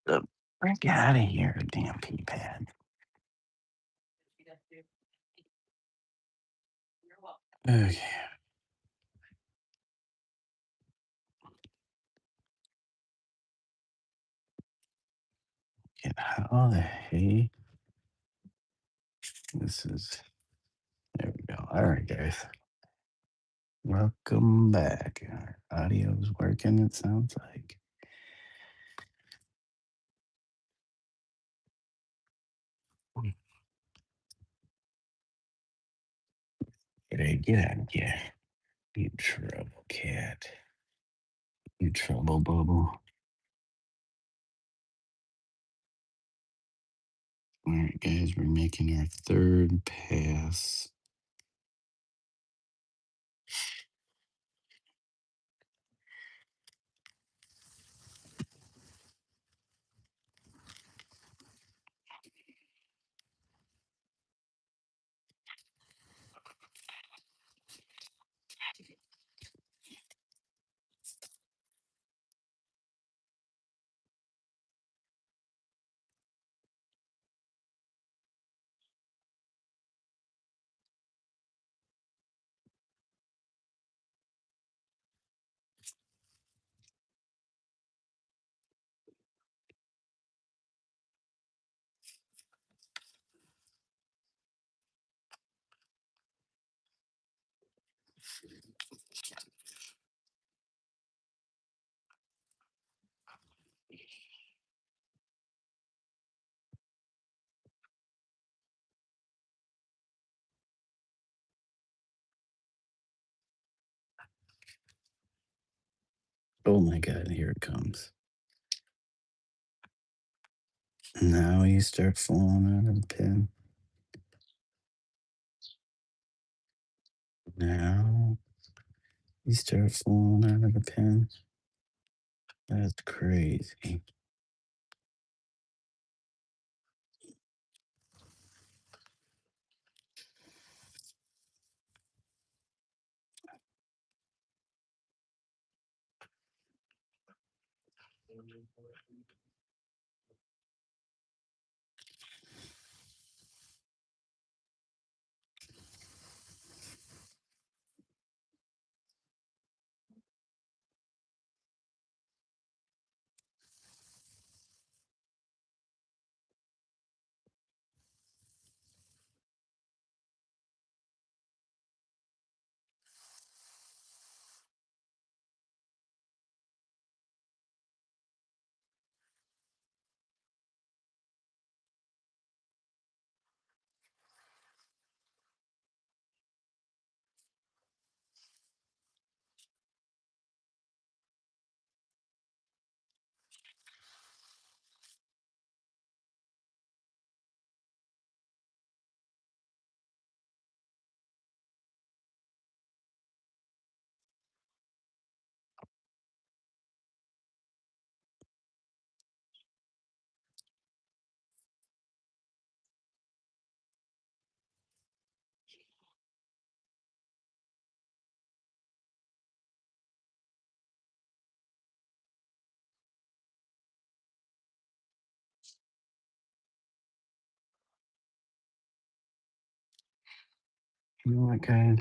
The frick out of here, damn pee pad. Okay. Get how the hey. This is there we go. All right, guys. Welcome back. Our audio's working, it sounds like. Get out of here. You trouble cat. You trouble bubble. All right, guys, we're making our third pass. Oh my god, here it comes. Now you start falling out of the pen. Now you start falling out of the pen. That's crazy. You know what, guys?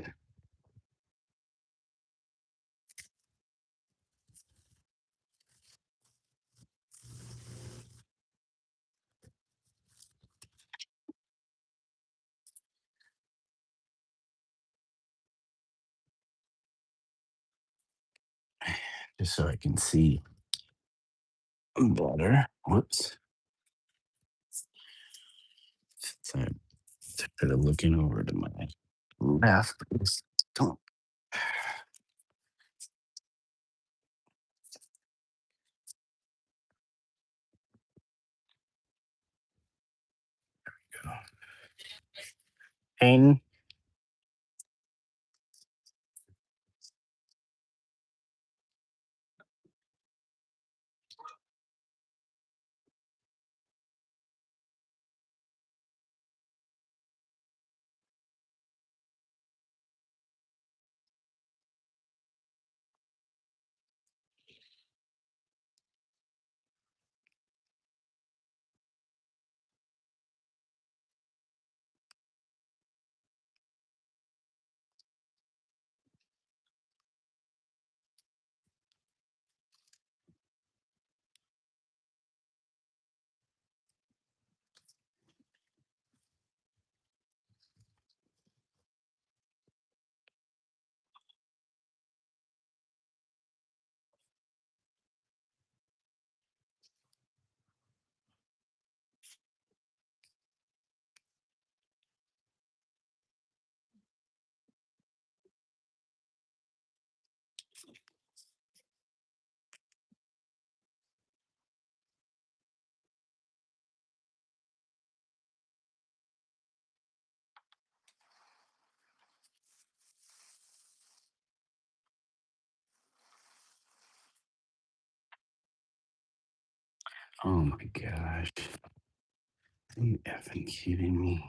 Just so I can see better. Whoops. So I started looking over to my left. Don't go. Pain. Oh my gosh. Are you effing kidding me?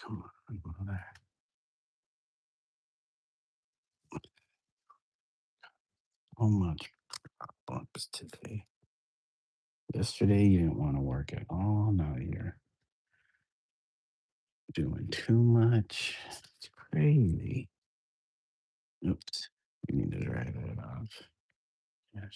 Come on, mother. How much bucks today? Yesterday you didn't want to work at all. Now you're doing too much. It's crazy. Oops. We need to drag that off. Yes.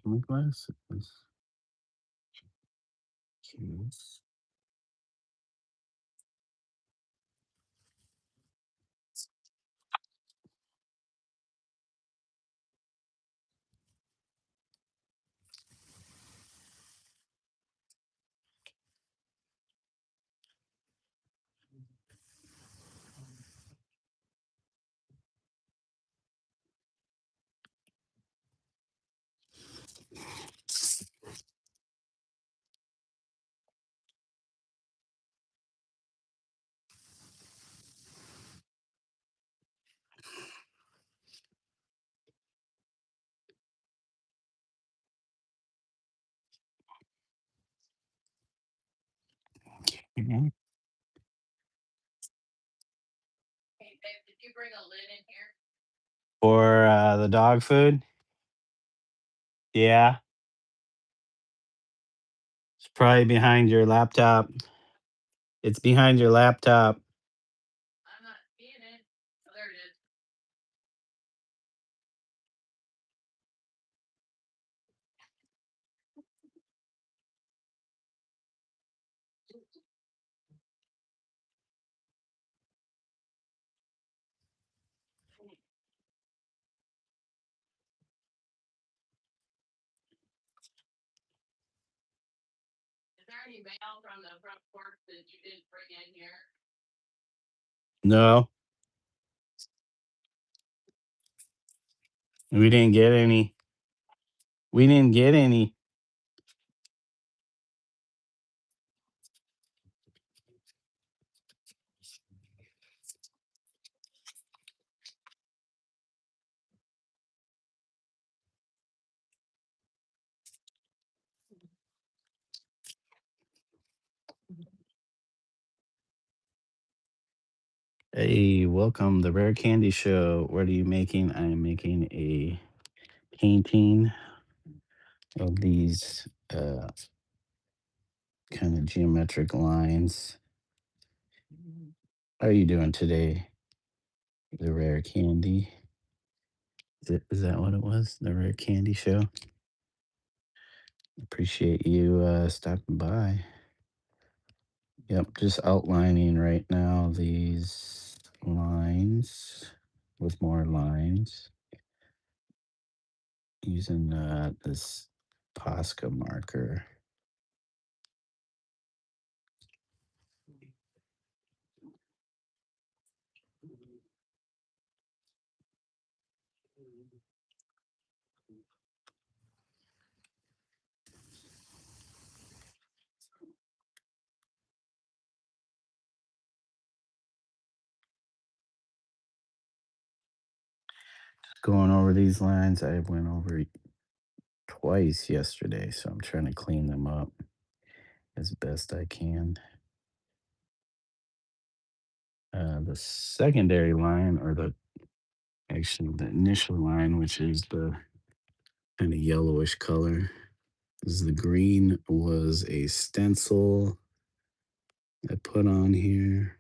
My glasses. Yes. Mhm. For the dog food? Yeah. It's probably behind your laptop. It's behind your laptop. No, we didn't get any. We didn't get any. Hey, welcome the Rare Candy Show. What are you making? I am making a painting of these kind of geometric lines. How are you doing today? The Rare Candy. Is that what it was? The Rare Candy Show. Appreciate you stopping by. Yep, just outlining right now these lines with more lines using this Posca marker. Going over these lines, I went over twice yesterday, so I'm trying to clean them up as best I can. The secondary line, or the initial line, which is the kind of yellowish color, is the green was a stencil I put on here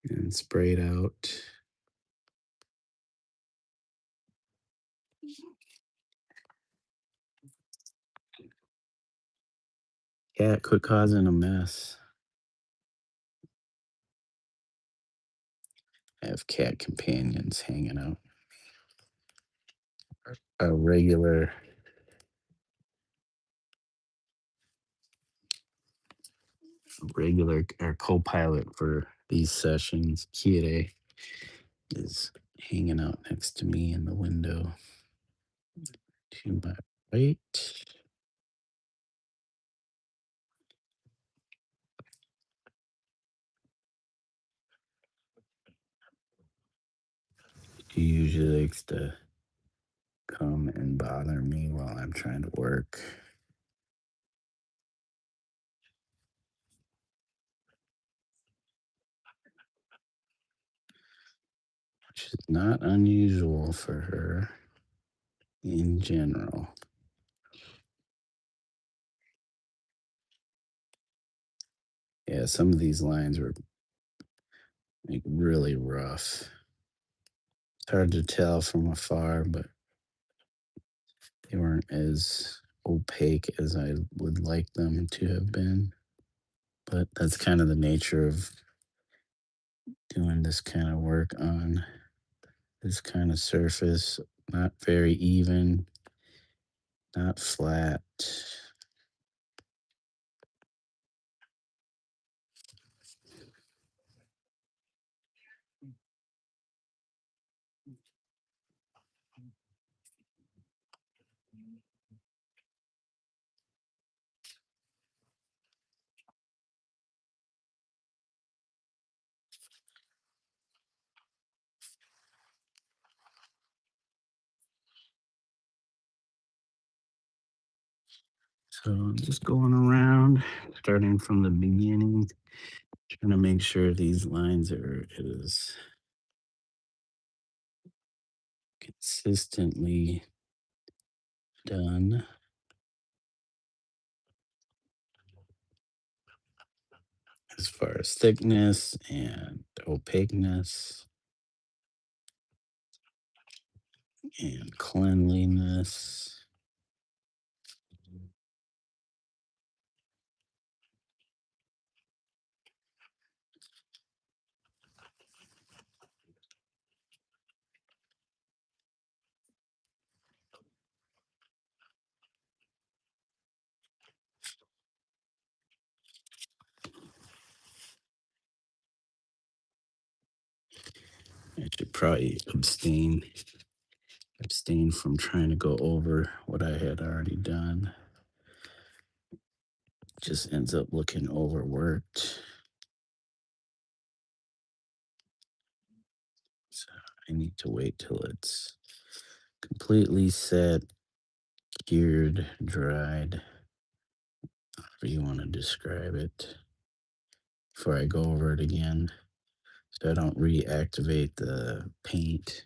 and sprayed out. Cat, quit causing a mess. I have cat companions hanging out. A regular our co-pilot for these sessions, Kire, is hanging out next to me in the window to my right. He usually likes to come and bother me while I'm trying to work, which is not unusual for her in general. Yeah, some of these lines were like really rough. It's hard to tell from afar, but they weren't as opaque as I would like them to have been. But that's kind of the nature of doing this kind of work on this kind of surface. Not very even, not flat. So I'm just going around, starting from the beginning, trying to make sure these lines are as consistently done as far as thickness and opaqueness and cleanliness. I should probably abstain from trying to go over what I had already done. Just ends up looking overworked. So I need to wait till it's completely set, cured, dried, however you want to describe it, before I go over it again, so I don't reactivate the paint.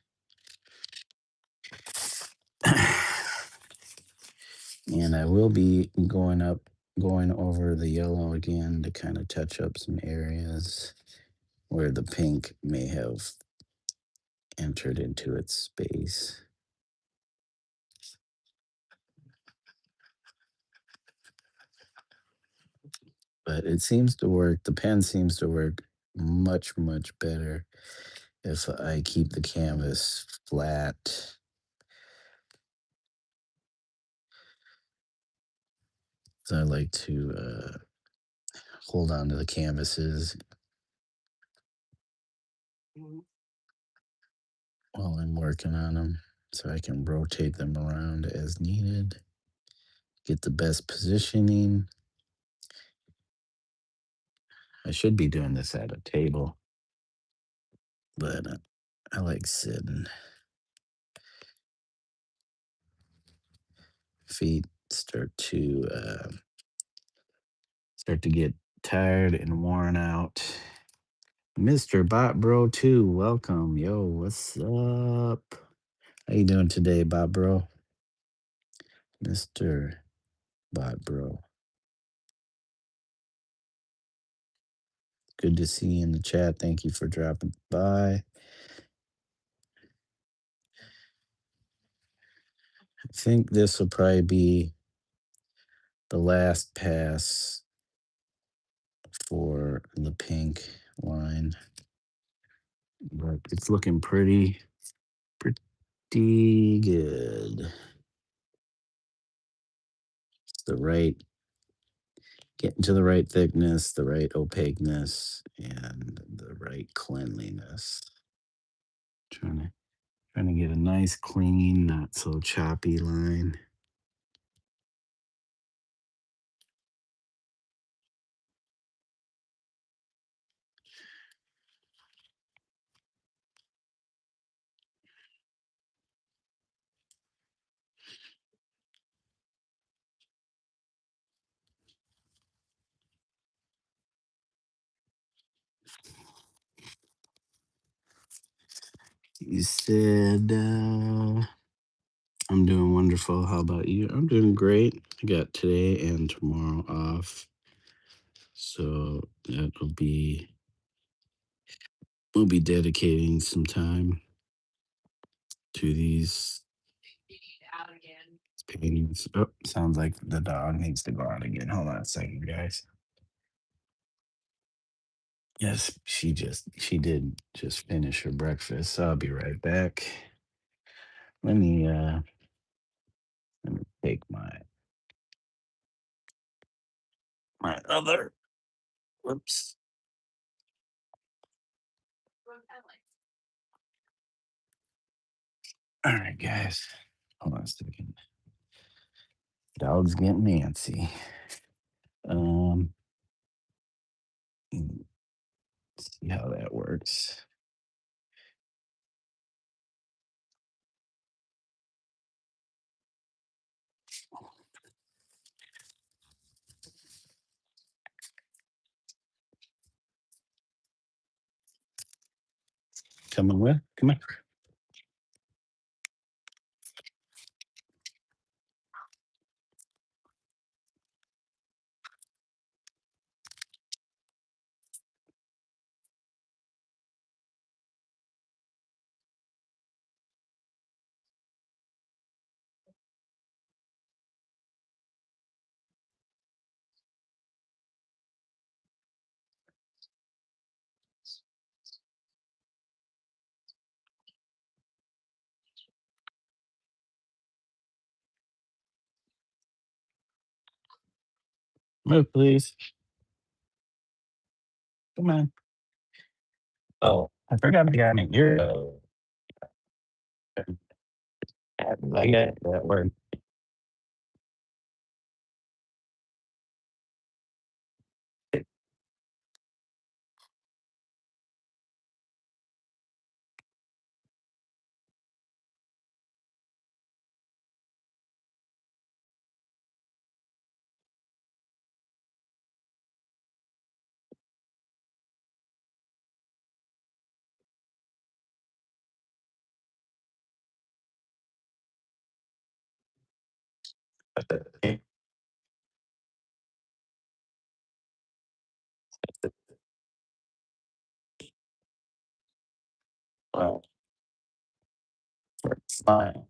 And I will be going over the yellow again to kind of touch up some areas where the pink may have entered into its space. But it seems to work. The pen seems to work much, much better if I keep the canvas flat. So I like to hold on to the canvases while I'm working on them so I can rotate them around as needed, get the best positioning. I should be doing this at a table, but I like sitting. Feet start to get tired and worn out Mr. Bot Bro 2, welcome. Yo, what's up? How you doing today, Bot Bro? Mr. Bot Bro. Good to see you in the chat. Thank you for dropping by. I think this will probably be the last pass for the pink line, but it's looking pretty good. It's the right, getting to the right thickness, the right opaqueness, and the right cleanliness. Trying to get a nice, clean, not so choppy line. You said, I'm doing wonderful. How about you? I'm doing great. I got today and tomorrow off. So we'll be dedicating some time to these paintings. Oh, sounds like the dog needs to go out again. Hold on a second, guys. Yes, she did just finish her breakfast. So I'll be right back. Let me take my other, whoops. All right, guys. Hold on a second. Dog's getting antsy. Um, let's see how that works. Coming with? Come on. Move, please. Come on. Oh, I forgot to get your. I got that word. Well, it's fine.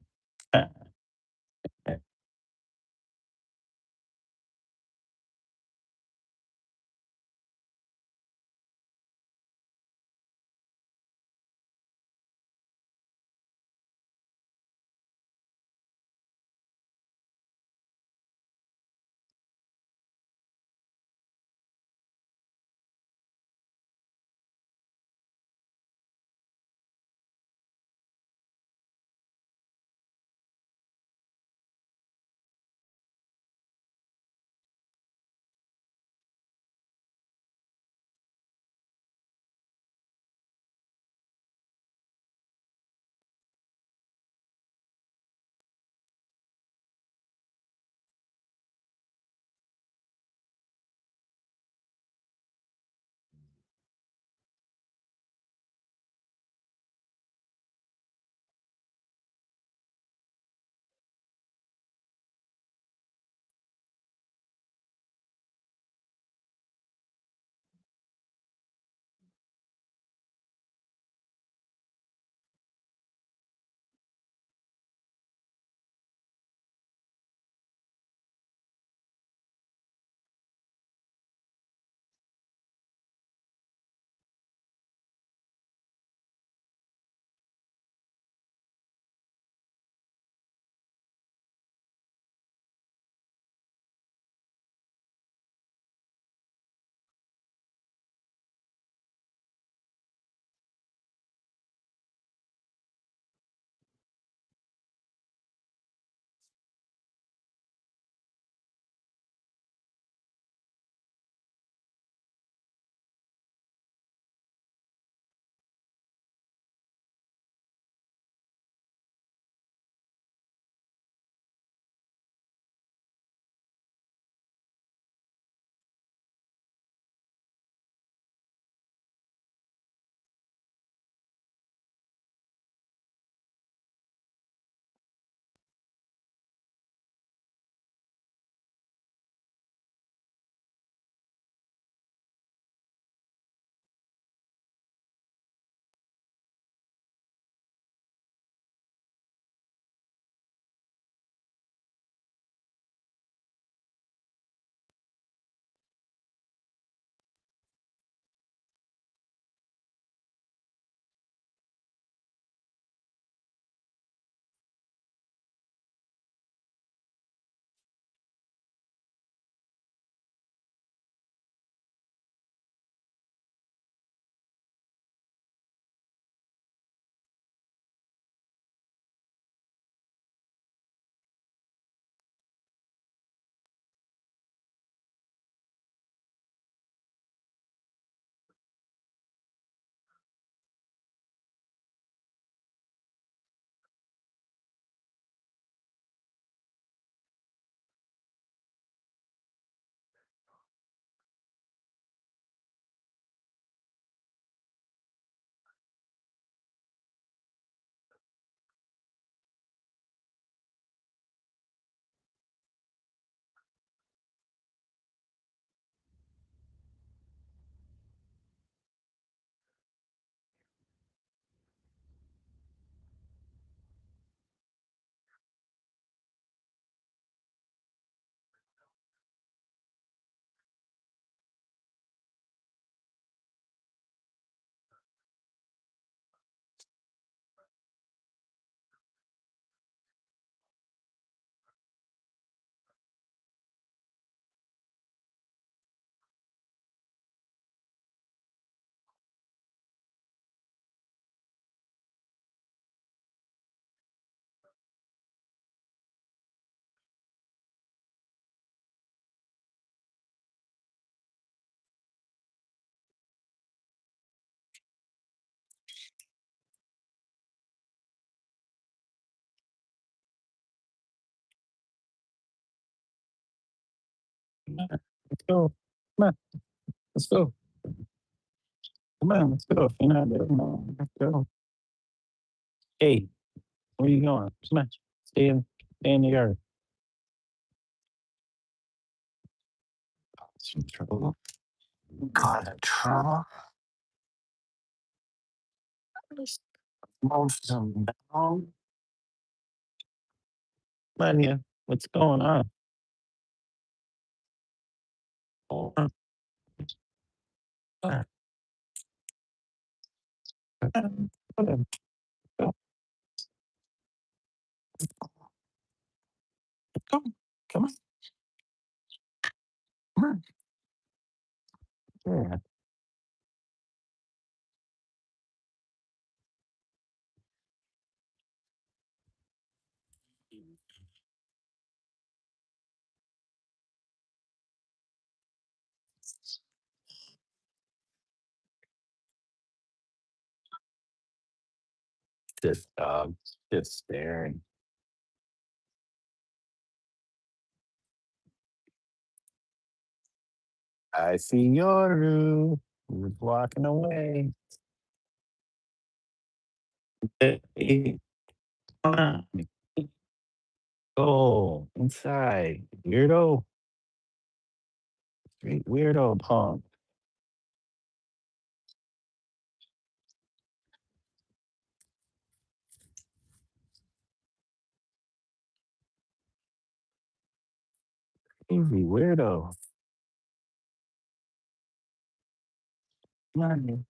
Let's go. Come on. Let's go. Come on. Let's go. If you're not there, let's go. Hey, where are you going? Come on. Stay in the yard. Some trouble. Got in trouble. Most of them down. Come on, you. What's going on? Oh, uh, Go. Go. Go. Come on. Come on. Yeah. This dog just staring. I see Yoru. You're walking away. Hey, come on. Go inside. Weirdo. Straight weirdo punk. Easy weirdo. Come on.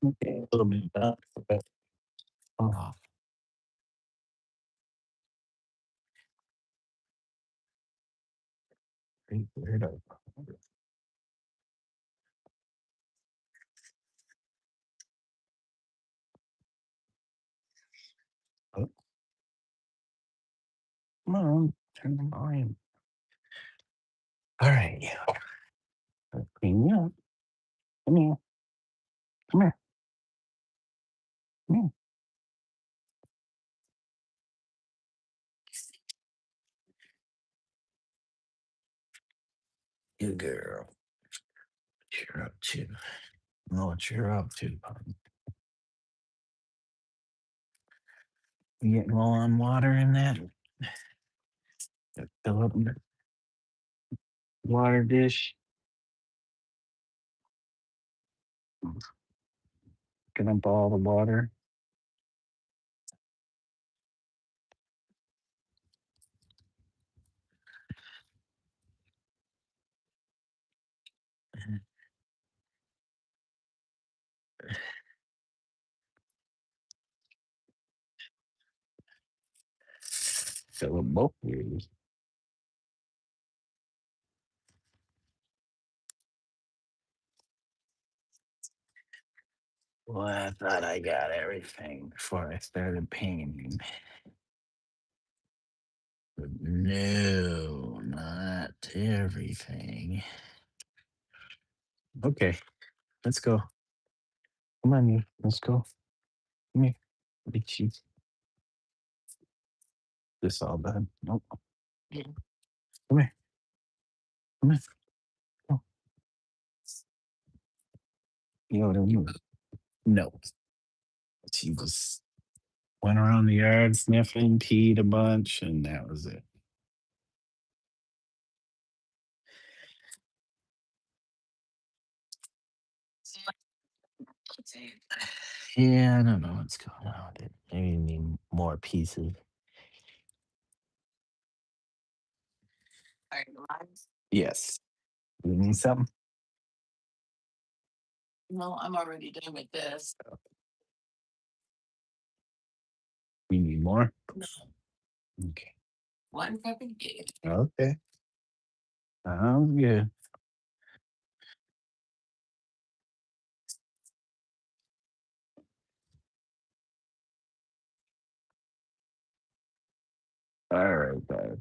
Okay, a little bit back. Oh, straight weirdo. Oh, come on. Turn the volume. All right. I'll clean you up. Come here. Come here. Come here. Good girl. What you're up to. Know what you're up to, punk. You getting low on water in that? Fill up the water dish. Get up all the water. Fill up both ears. Well, I thought I got everything before I started painting. But no, not everything. Okay, let's go. Come on, you. Let's go. Come here. Get you this all done. Nope. Come here. Come here. Oh, you know what I mean? No. She just went around the yard sniffing, peed a bunch, and that was it. Yeah, I don't know what's going on with it. Maybe you need more pieces. Yes. You need something? You need more? Okay. Okay. Sounds good. All right, guys.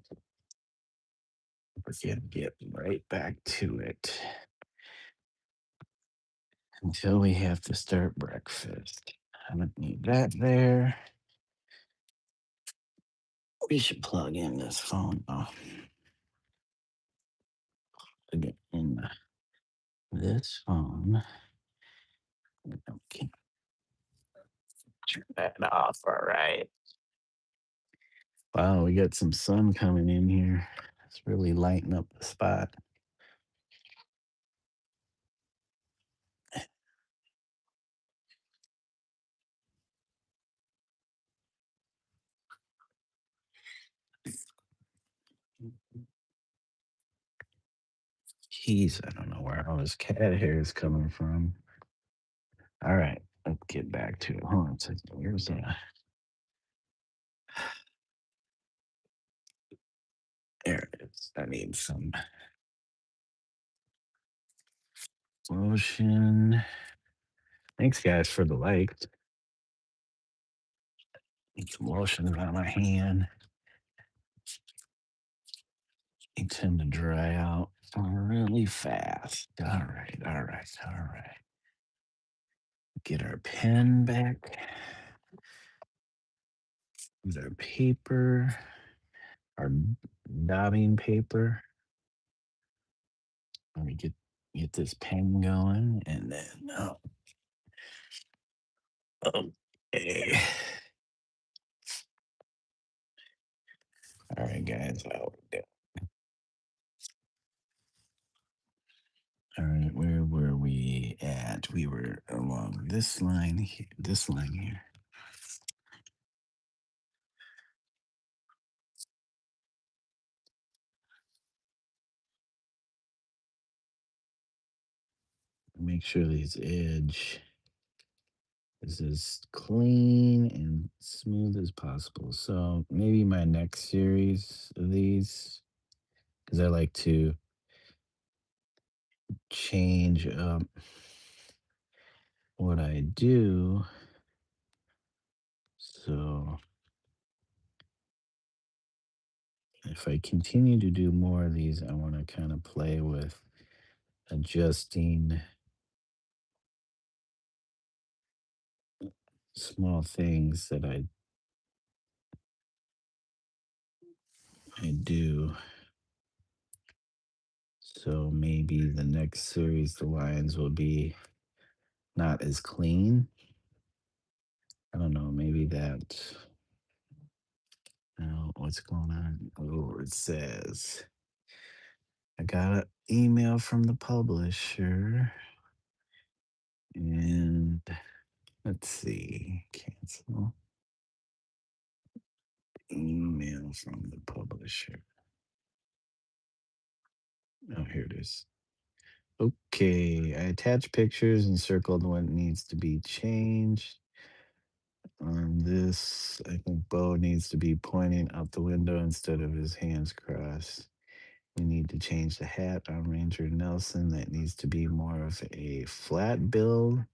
We're gonna get right back to it until we have to start breakfast. I don't need that there. We should plug in this phone. Oh, this phone. Okay, turn that off. All right. Wow, we got some sun coming in here. It's really lighting up the spot. Jeez, I don't know where all this cat hair is coming from. All right, let's get back to it. Hold on a second. Where's there it is. I need some lotion. Thanks, guys, for the likes. Need some lotion around my hand. They tend to dry out really fast. All right, all right, all right. Get our pen back. Use our paper, our daubing paper. Let me get this pen going, and then okay. All right, guys. All right, where were we at? We were along this line here. This line here. Make sure this edge is as clean and smooth as possible. So maybe my next series of these, because I like to change up what I do. So if I continue to do more of these, I want to kind of play with adjusting small things that I do. So maybe the next series, the lines will be not as clean. I don't know. Maybe that. Oh, what's going on? Oh, it says I got an email from the publisher, and let's see, cancel email from the publisher. Oh, here it is. Okay, I attached pictures and circled what needs to be changed. On this, I think Bo needs to be pointing out the window instead of his hands crossed. We need to change the hat on Ranger Nelson. That needs to be more of a flat build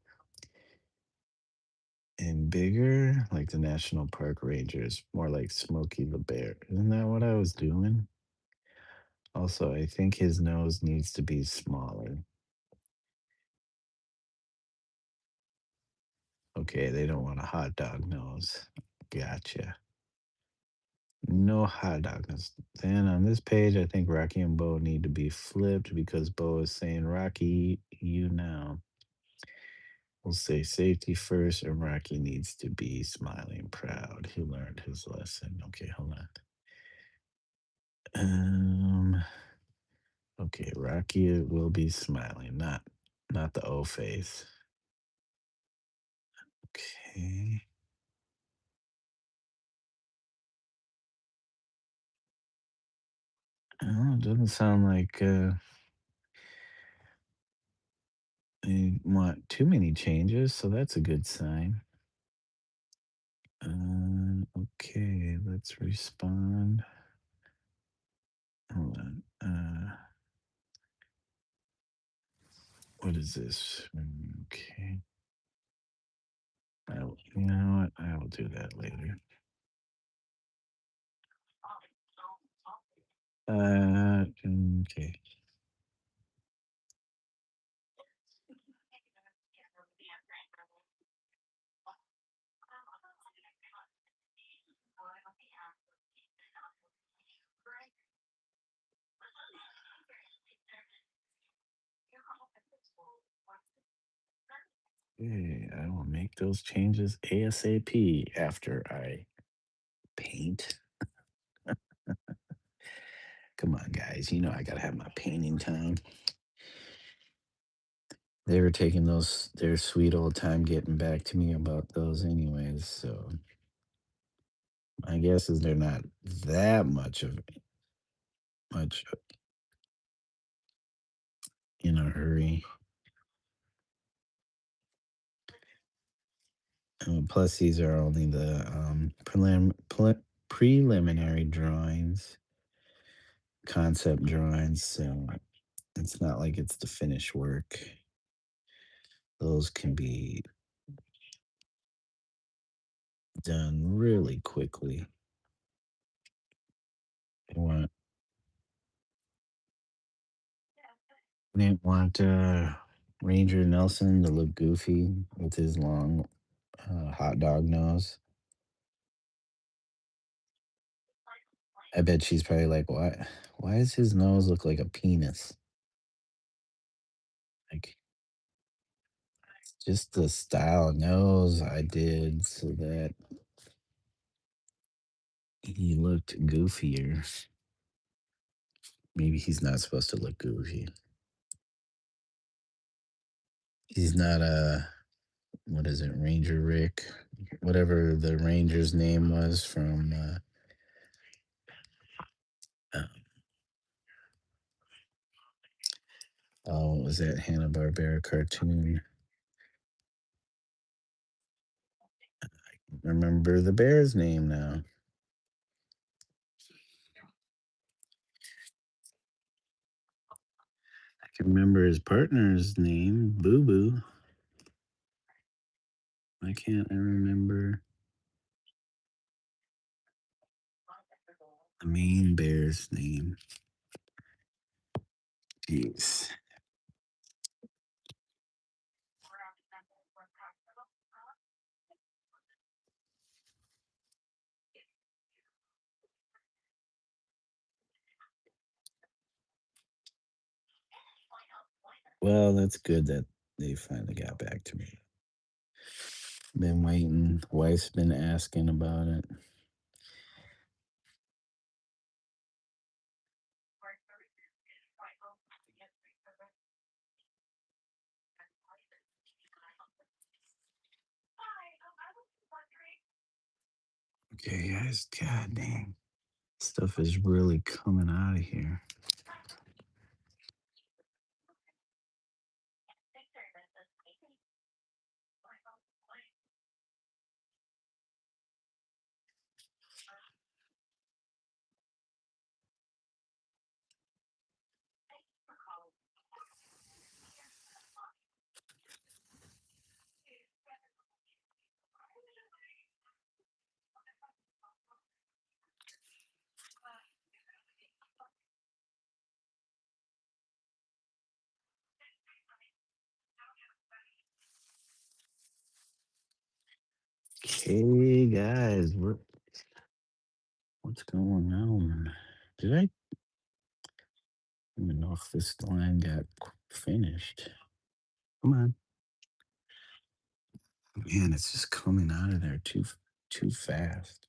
and bigger, like the National Park Rangers, more like Smokey the Bear. Isn't that what I was doing? Also, I think his nose needs to be smaller. Okay, they don't want a hot dog nose. Gotcha. No hot dog nose. Then on this page, I think Rocky and Bo need to be flipped because Bo is saying, Rocky, you now. We'll say safety first, and Rocky needs to be smiling proud. He learned his lesson. Okay, hold on. Okay, Rocky will be smiling, not the O face. Okay. Oh, it doesn't sound like they want too many changes, so that's a good sign. Okay, let's respond. Hold on. What is this? Okay. You know what? I will do that later. Okay. Okay, I will make those changes ASAP after I paint. Come on, guys. You know I gotta have my painting time. They were taking their sweet old time getting back to me about those anyways, so my guess is they're not that much in a hurry. Plus, these are only the preliminary drawings, concept drawings, so it's not like it's the finished work. Those can be done really quickly. They want they didn't want Ranger Nelson to look goofy with his long hot dog nose. I bet she's probably like, "Why? Why does his nose look like a penis?" Like, just the style of nose I did so that he looked goofier. Maybe he's not supposed to look goofy. He's not a what is it, Ranger Rick, whatever the Ranger's name was from uh, oh, what was that Hanna Barbera cartoon? Remember the bear's name now. I can remember his partner's name, Boo Boo. Why can't I remember the main bear's name? Jeez. Well, that's good that they finally got back to me. Been waiting. Wife's been asking about it. Okay, guys. God dang. Stuff is really coming out of here. Okay, guys. What's going on? Did I don't even know if this line got finished? Come on. Man, it's just coming out of there too fast.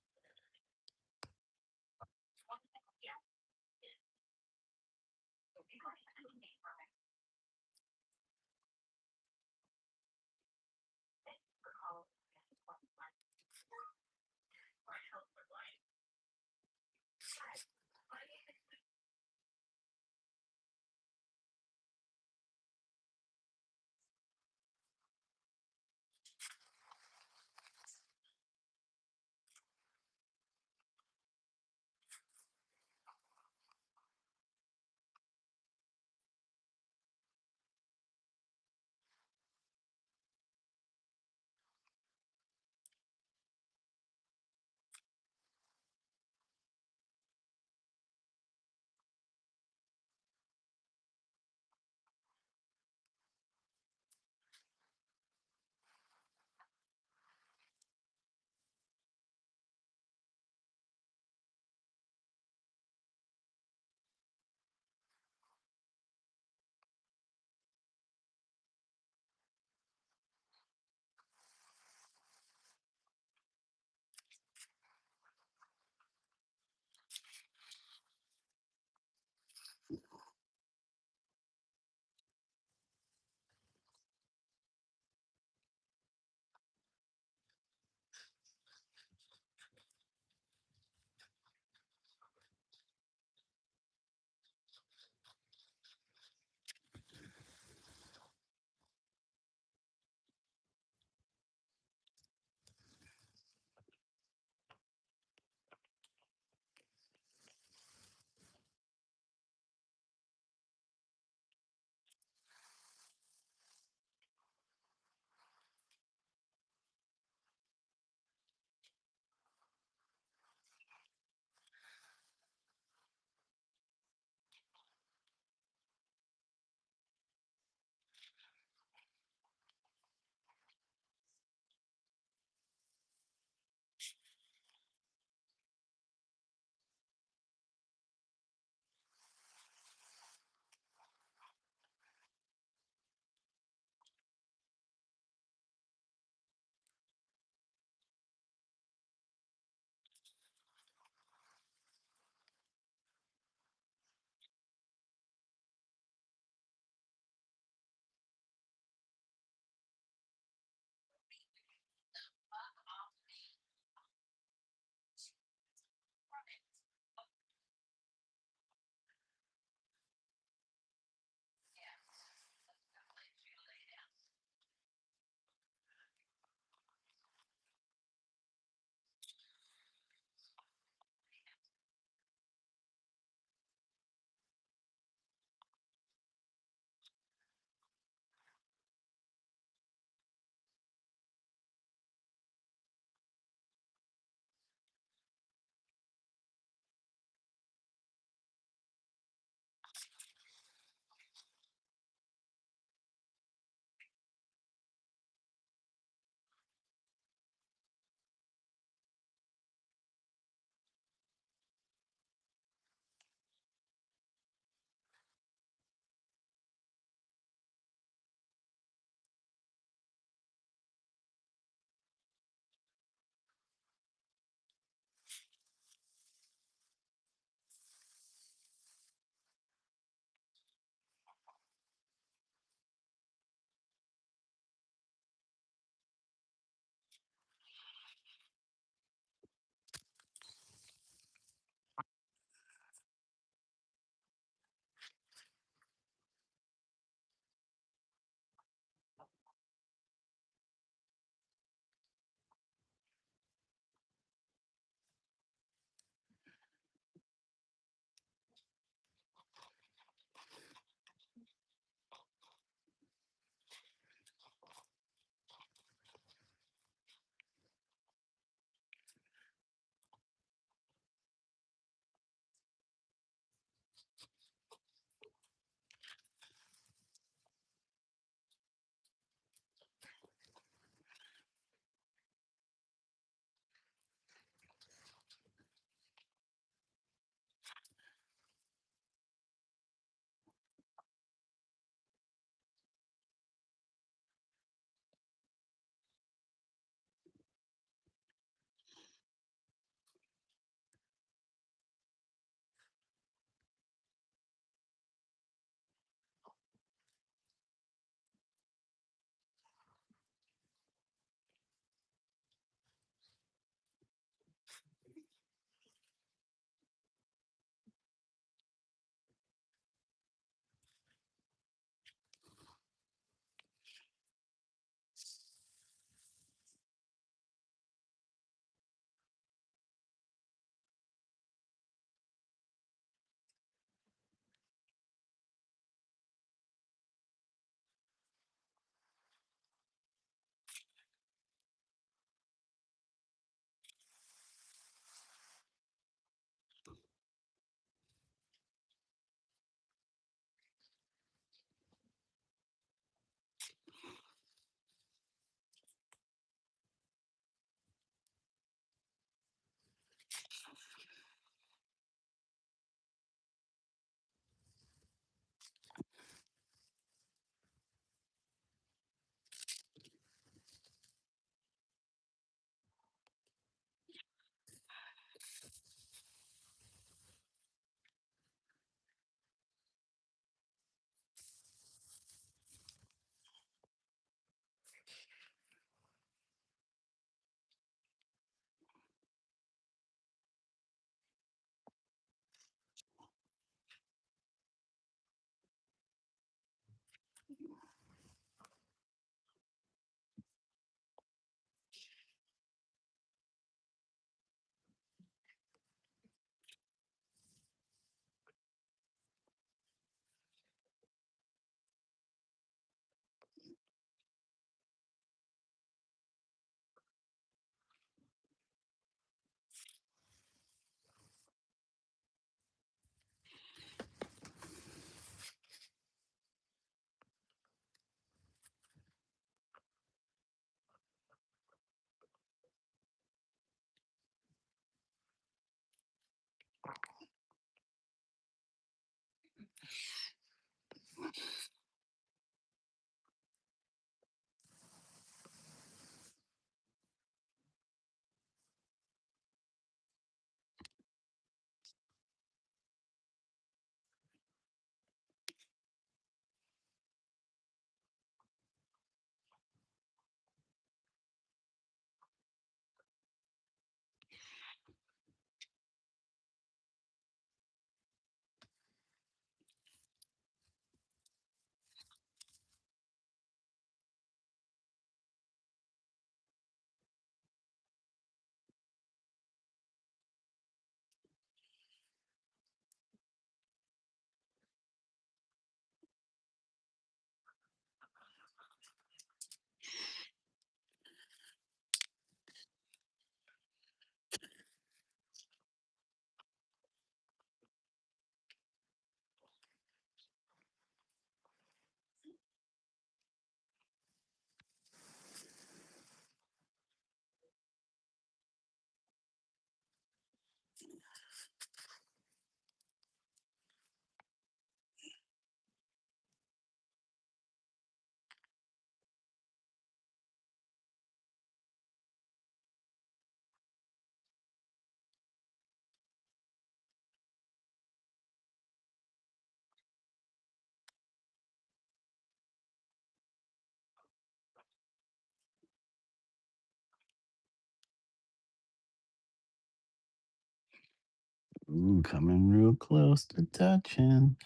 Ooh, coming real close to touching.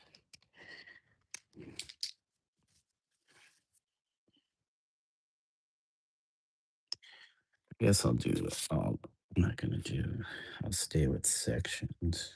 I guess I'll do all. I'm not gonna do. I'll stay with sections.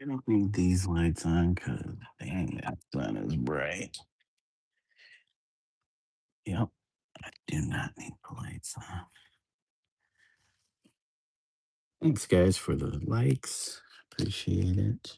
I don't need these lights on because dang, that sun is bright. Yep, I do not need the lights on. Thanks, guys, for the likes. Appreciate it.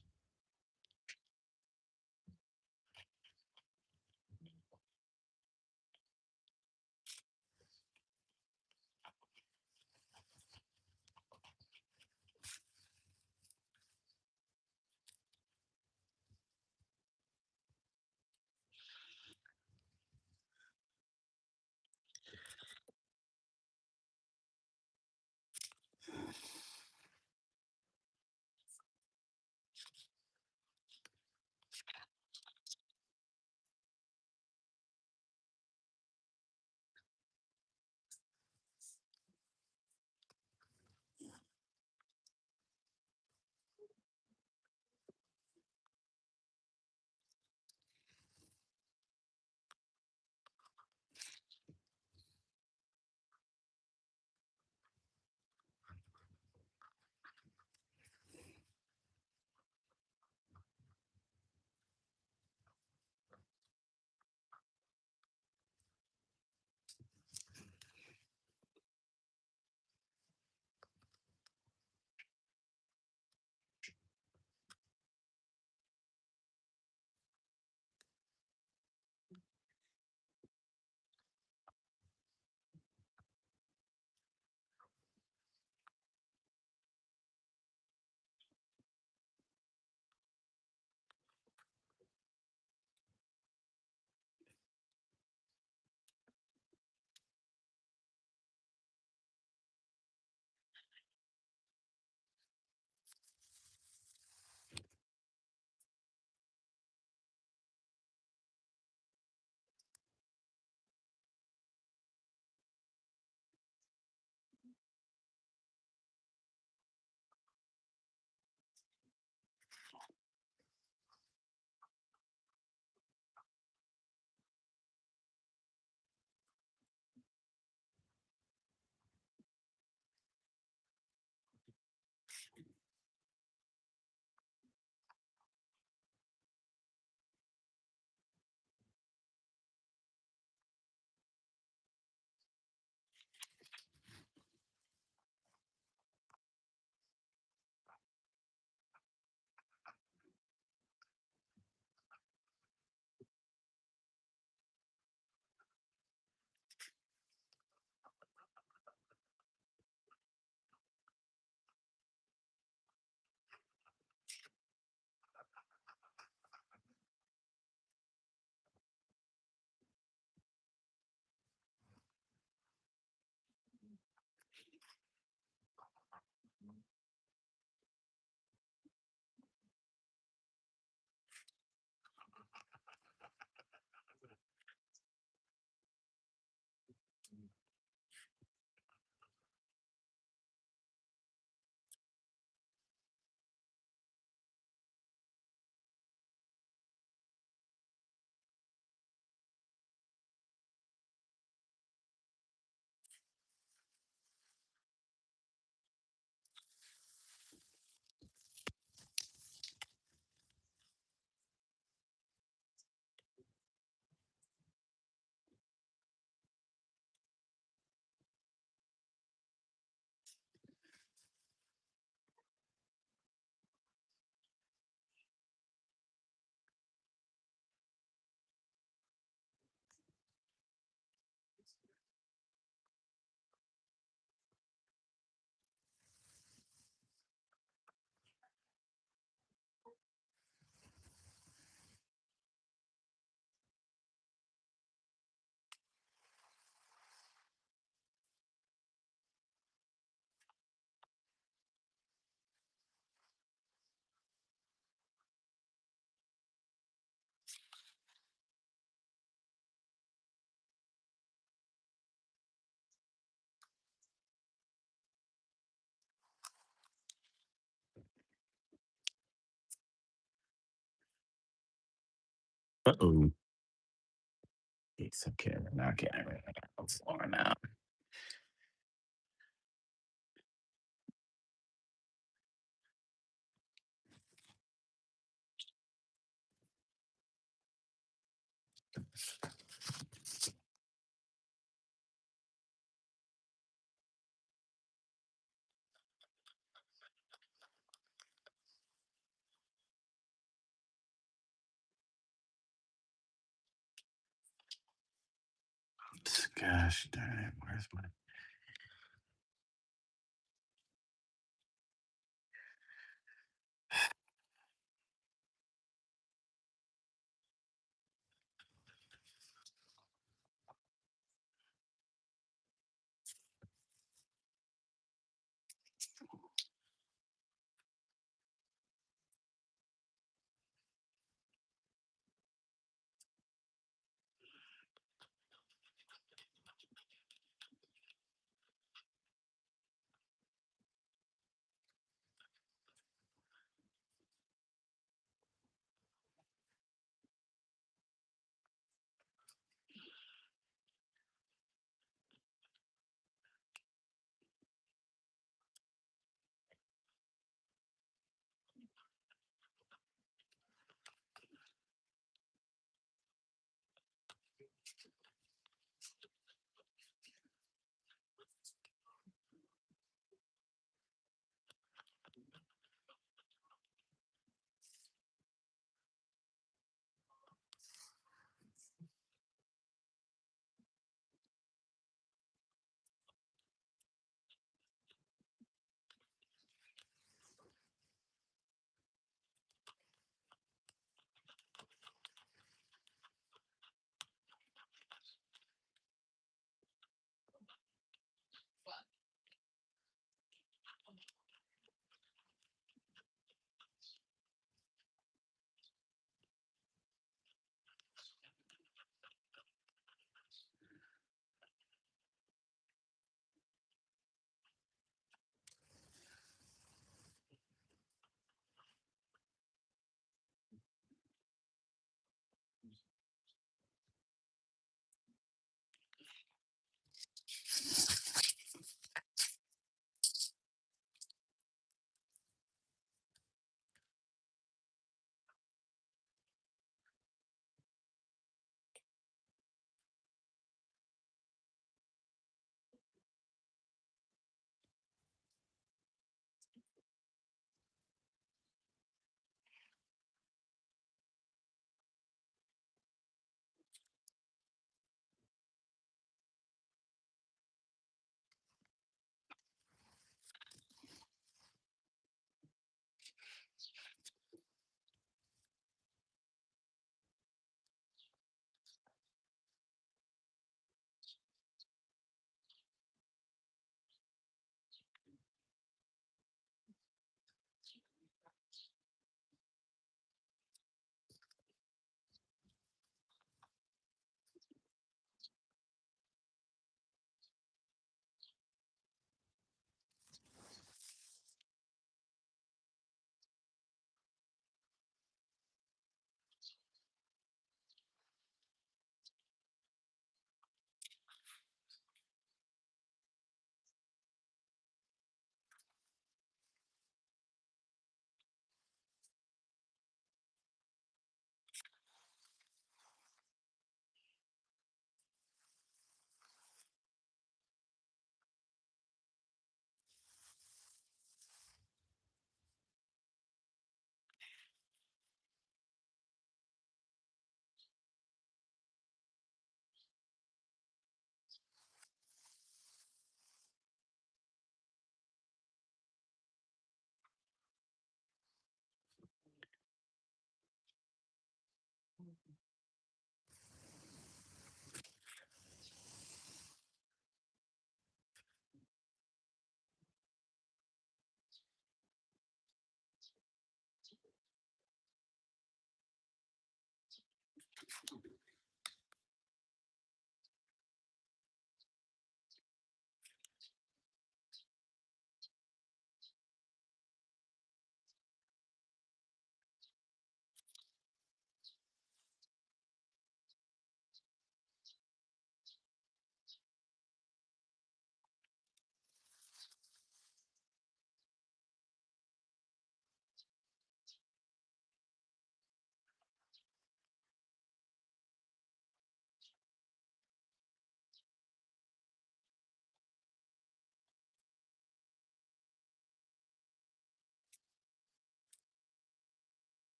Uh-oh. It's okay. We're not getting rid of the floor now. Gosh darn it. Where's my.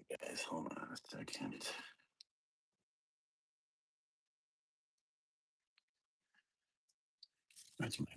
guys, hold on a second. Where's my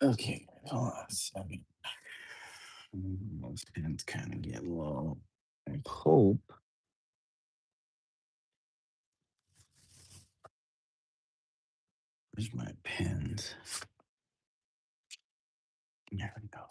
okay, hold on a second. Those pins kind of get low. I hope. Where's my pins? There we go.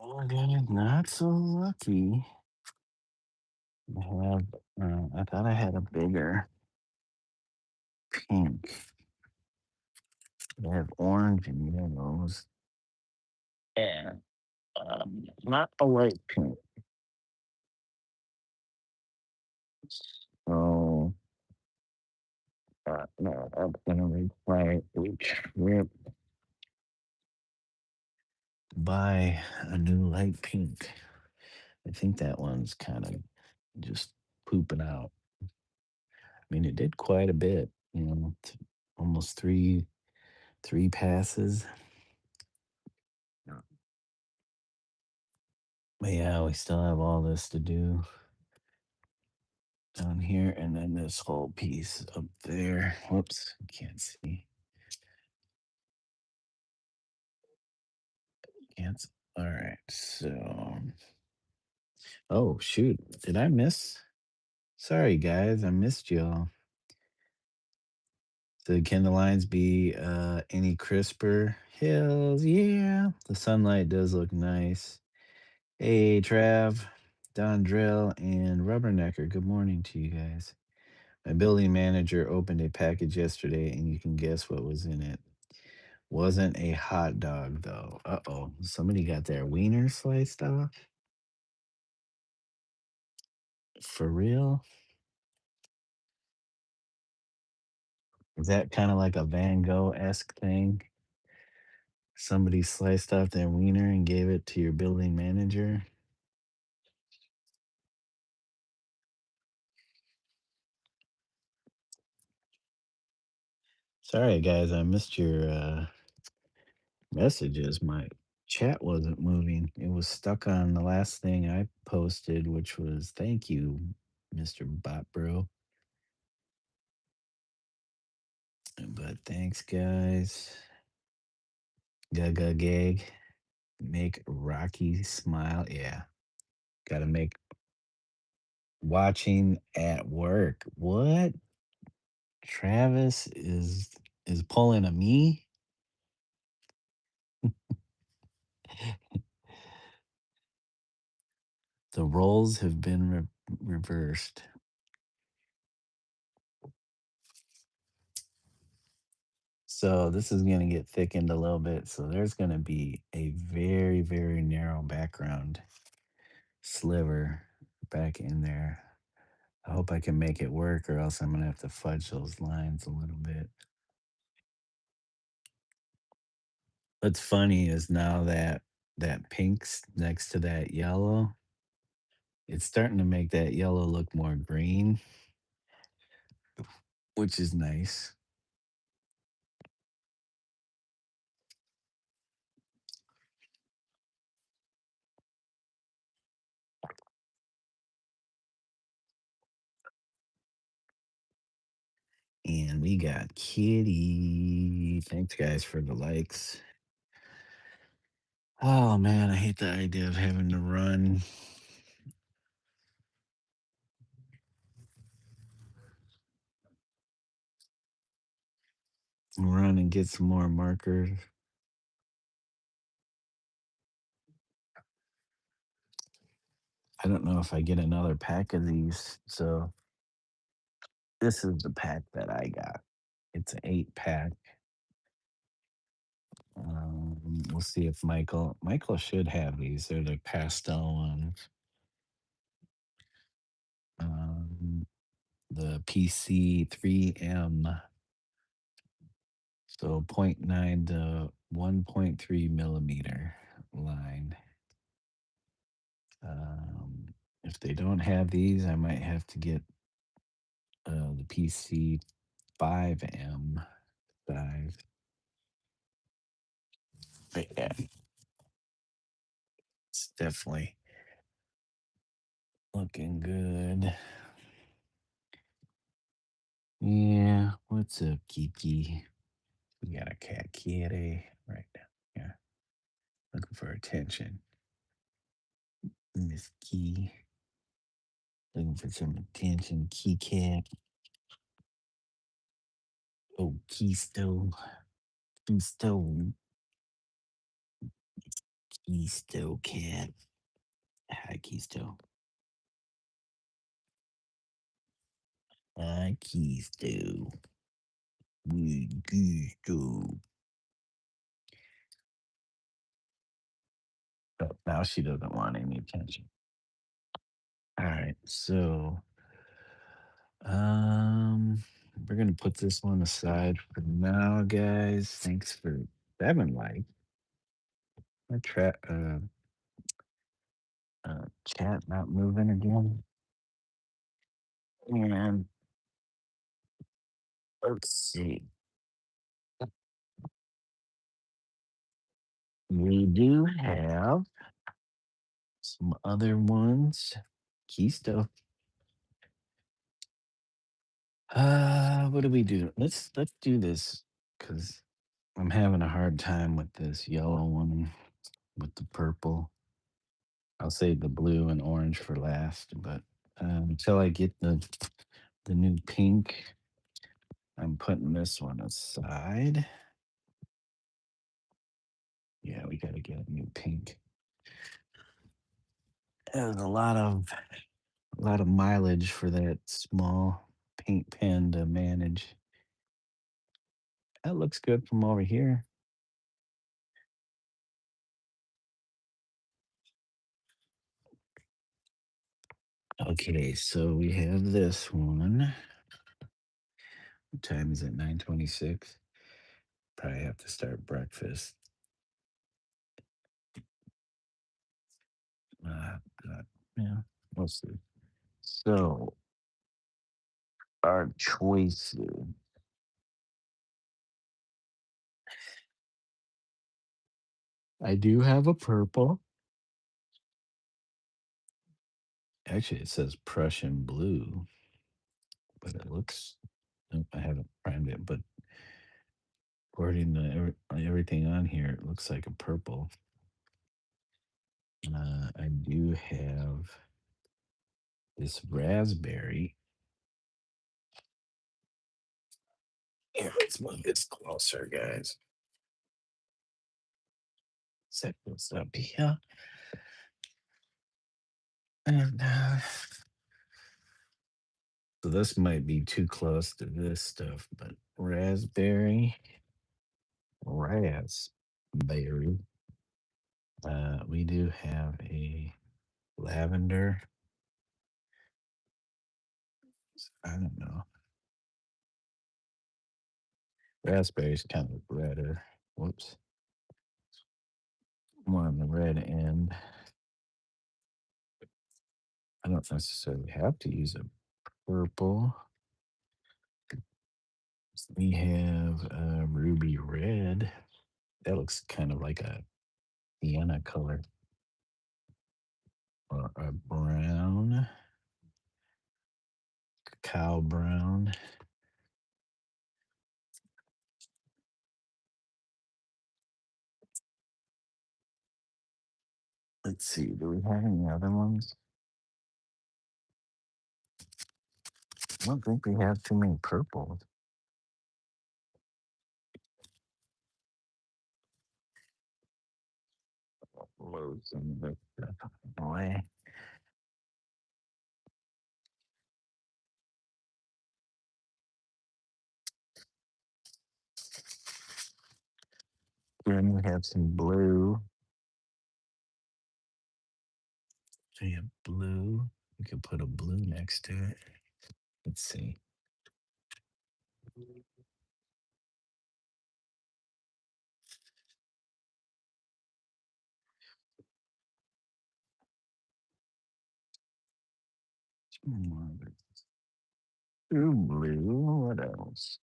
Well, guys, not so lucky. I have, I thought I had a bigger pink. I have orange and yellows. And not a light pink. So, no, I'm gonna require a trip buy a new light pink. I think that one's kind of just pooping out. I mean, it did quite a bit, almost three passes. Yeah. But yeah, we still have all this to do down here, and then this whole piece up there. Whoops, can't see. Can't. All right, so. Oh shoot, did I miss? Sorry guys, I missed y'all. So can the lines be any crisper? Hills, yeah. The sunlight does look nice. Hey Trav, Don Drill, and Rubbernecker. Good morning to you guys. My building manager opened a package yesterday, and you can guess what was in it. Wasn't a hot dog though. Uh oh, somebody got their wiener sliced off. For real? Is that kind of like a Van Gogh esque thing? Somebody sliced off their wiener and gave it to your building manager. Sorry, guys, I missed your messages. My chat wasn't moving. It was stuck on the last thing I posted, which was thank you, Mr. Bot Bro. But thanks, guys. Gaga gag. Make Rocky smile. Yeah. Gotta make watching at work. What? Travis is pulling a me? The roles have been reversed. So this is going to get thickened a little bit. So there's going to be a very, very narrow background sliver back in there. I hope I can make it work, or else I'm going to have to fudge those lines a little bit. What's funny is now that that pink's next to that yellow, it's starting to make that yellow look more green, which is nice. And we got Kitty. Thanks, guys, for the likes. Oh man, I hate the idea of having to run and get some more markers. I don't know if I get another pack of these. So this is the pack that I got. It's an 8 pack. We'll see if Michael should have these. They're the pastel ones. Um, the PC 3M. So zero point 0.9 to 1.3 millimeter line. If they don't have these, I might have to get the PC 5M size. But yeah, it's definitely looking good. Yeah, what's up, Kiki? We got a cat kitty right now. Yeah, looking for attention. Miss Key, looking for some attention. Key cat. Oh, Keystone. Keystone. Keisto cat. Hi, Keisto. Hi, Keisto. Keisto. Oh, now she doesn't want any attention. All right, so um, we're gonna put this one aside for now, guys. Thanks for 7 likes. My chat not moving again. And let's see. We do have some other ones. Key stuff. What do we do? Let's do this because I'm having a hard time with this yellow one with the purple. I'll save the blue and orange for last, but until I get the new pink, I'm putting this one aside. Yeah, we got to get a new pink. There's a lot of mileage for that small paint pen to manage. That looks good from over here. Okay, so we have this one. What time is it? 9:26. Probably have to start breakfast. God. Yeah, we'll see. So our choices. I do have a purple. Actually, it says Prussian blue, but it looks. Nope, I haven't primed it, but according to everything on here, it looks like a purple. I do have this raspberry. Here, let's move this closer, guys. Set this up here. And so this might be too close to this stuff, but raspberry, raspberry. We do have a lavender. I don't know. Raspberry's kind of redder. Whoops. More on the red end. I don't necessarily have to use a purple. We have ruby red. That looks kind of like a sienna color. Or a brown, cacao brown. Let's see, do we have any other ones? I don't think we have too many purples. Load some of this stuff away. Then we have some blue. So you have blue. We could put a blue next to it. Let's see. Two blue. What else?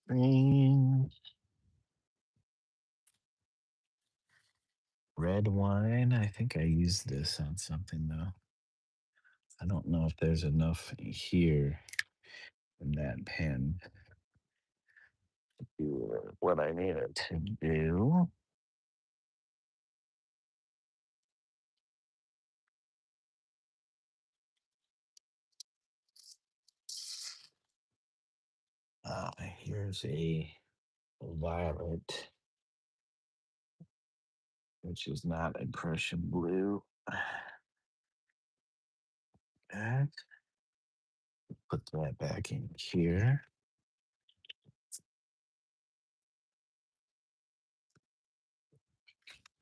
Green. Red wine. I think I used this on something though. I don't know if there's enough here in that pen to do what I needed to do. Here's a violet, which is not a Prussian blue. And put that back in here.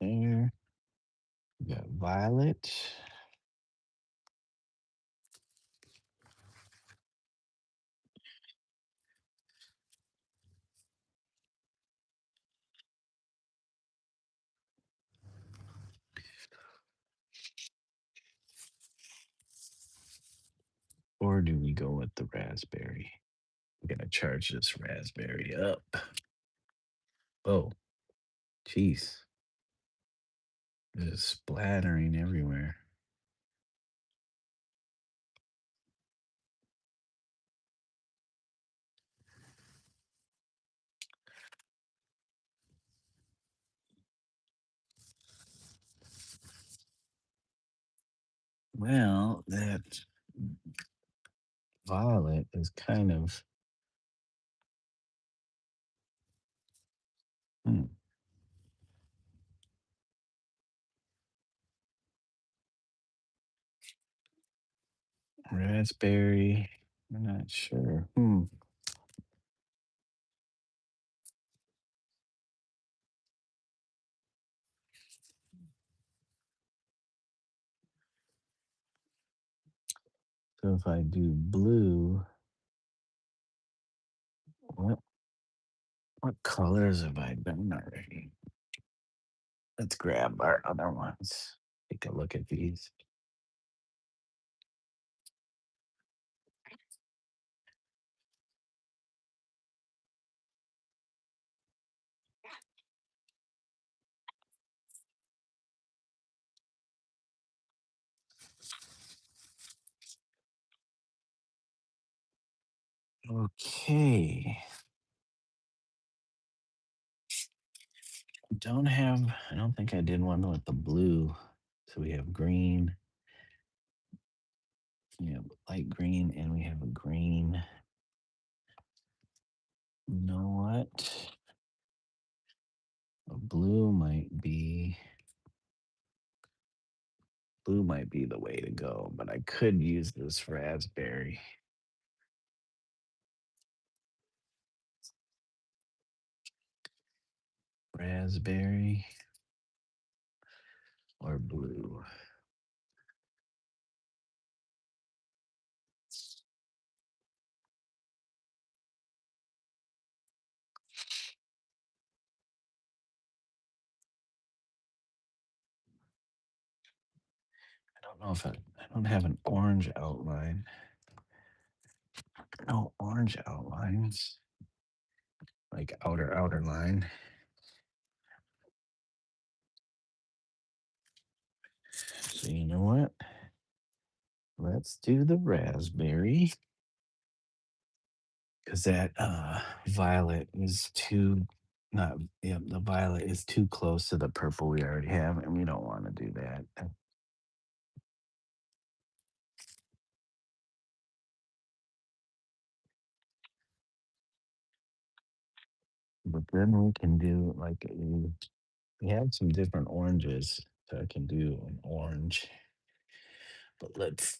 There. We got violet. Or do we go with the raspberry? I'm gonna charge this raspberry up. Oh, jeez. It's splattering everywhere. Well, that violet is kind of hmm, raspberry. I'm not sure. So if I do blue, what what colors have I done already? Let's grab our other ones. Take a look at these. Okay. I don't think I did one with the blue. So we have green, we have light green, and we have a green. You know what? A blue might be the way to go, but I could use this raspberry. Raspberry or blue. I don't know if I don't have an orange outline. No orange outlines. Like outer line. So you know what? Let's do the raspberry. Because that violet is too not yeah, the violet is too close to the purple we already have, and we don't want to do that. But then we can do we have some different oranges, so I can do an orange. But let's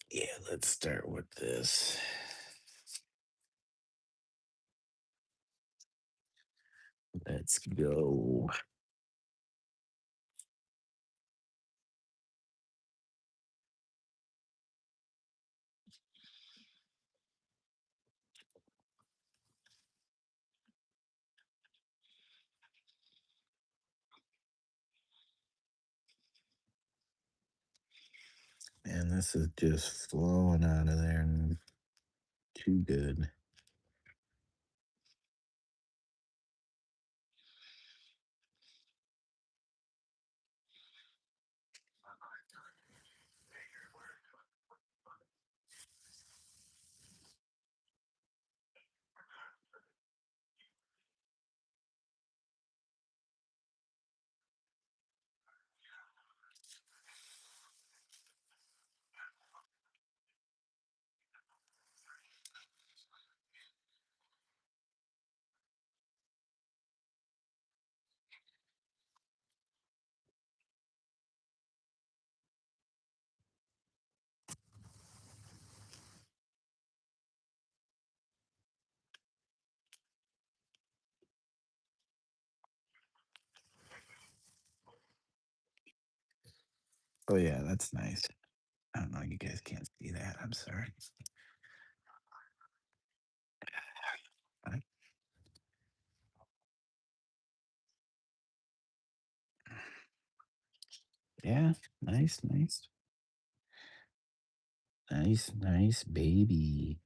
start with this. Let's go. Man, this is just flowing out of there and too good. Oh yeah, that's nice. I don't know, you guys can't see that. I'm sorry. Uh, Yeah, nice, nice. Nice, nice baby.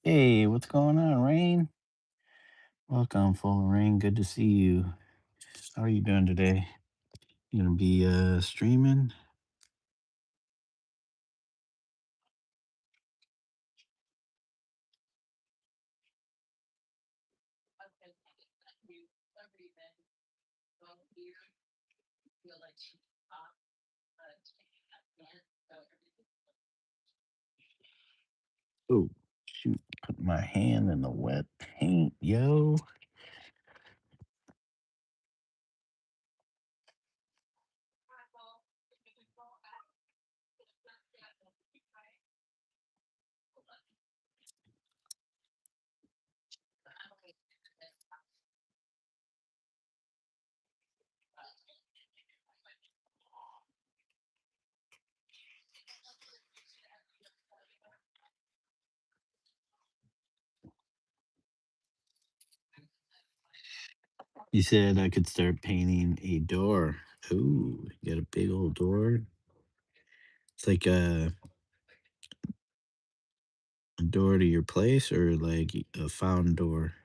Hey, what's going on, Rain? Welcome, full Rain. Good to see you. How are you doing today? You gonna be streaming? Oh, shoot! Put my hand in the wet paint, yo. You said I could start painting a door. Ooh, you got a big old door. It's like a door to your place, or like a found door.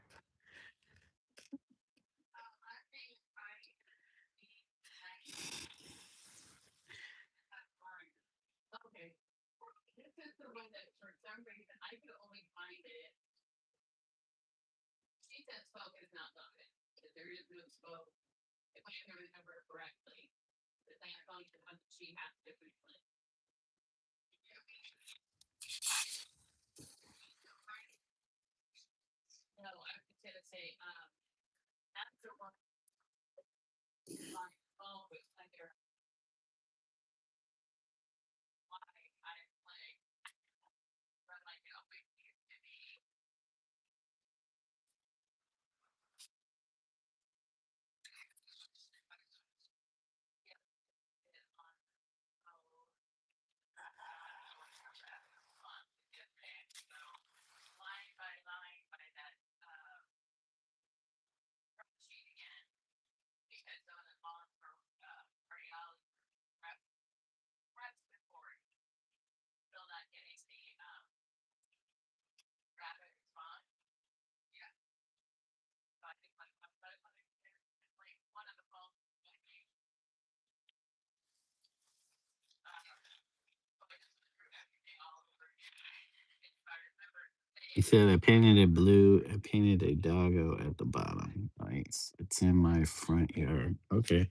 He said I painted it blue. I painted a doggo at the bottom. Nice. It's in my front yard. Okay.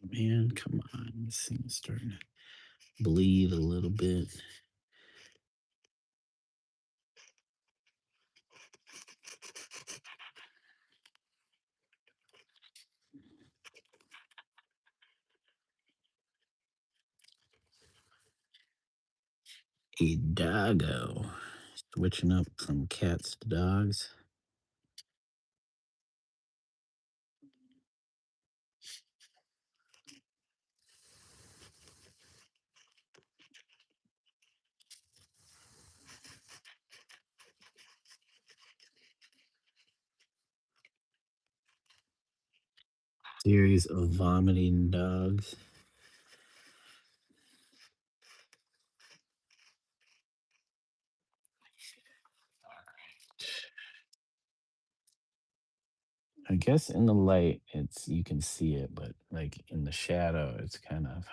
Man, come on. This thing's starting to bleed a little bit. A doggo. Switching up from cats to dogs. Series of vomiting dogs. I guess in the light, it's you can see it, but like in the shadow, it's kind of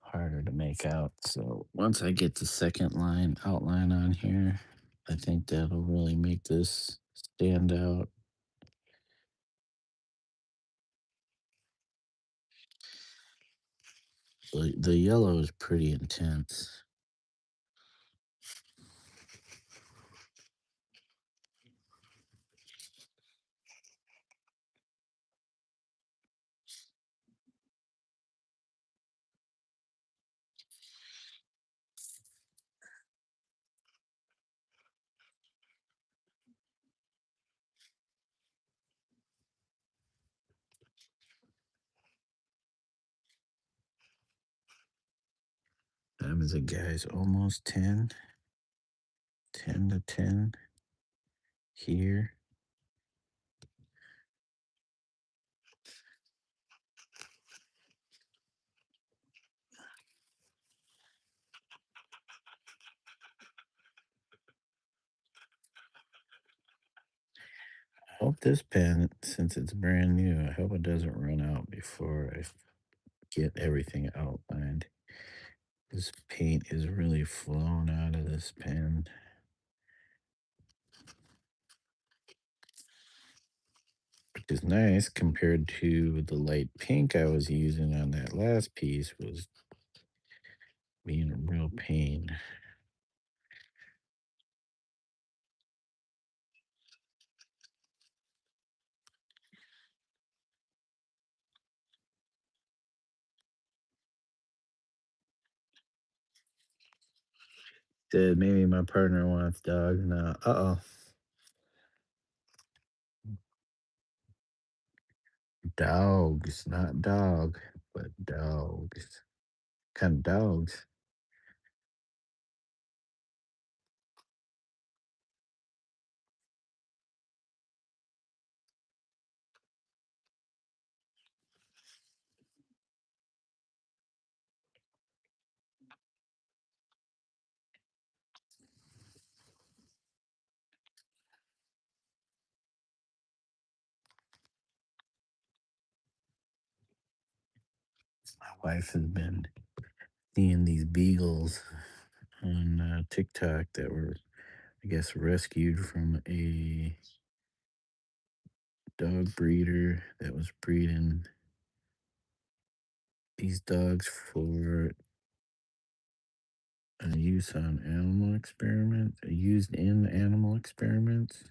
harder to make out. So once I get the second line outline on here, I think that'll really make this stand out. The yellow is pretty intense. Time is it, guys? Almost 10. 10 to 10 here. I hope this pen, since it's brand new, I hope it doesn't run out before I get everything outlined. This paint is really flowing out of this pen, which is nice compared to the light pink I was using on that last piece was being a real pain. Said maybe my partner wants dogs now. Uh-oh. Dogs, not dog, but dogs. Kind of dogs. My wife has been seeing these beagles on TikTok that were, I guess, rescued from a dog breeder that was breeding these dogs for use on animal experiments, used in animal experiments.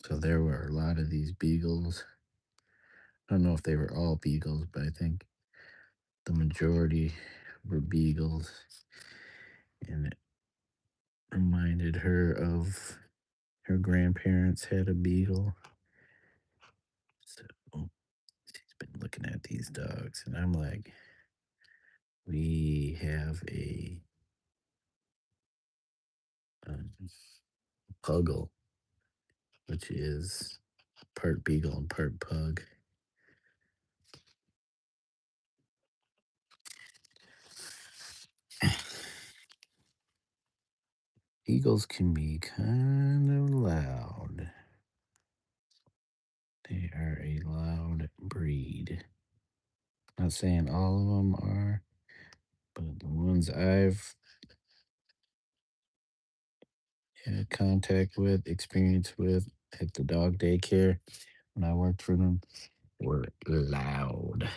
So there were a lot of these beagles. I don't know if they were all beagles, but I think the majority were beagles. And it reminded her of her grandparents had a beagle. So she's been looking at these dogs, and I'm like, we have a um, puggle, which is part beagle and part pug. Eagles can be kind of loud. They are a loud breed. Not saying all of them are, but the ones I've had contact with, experience with at the dog daycare when I worked for them were loud.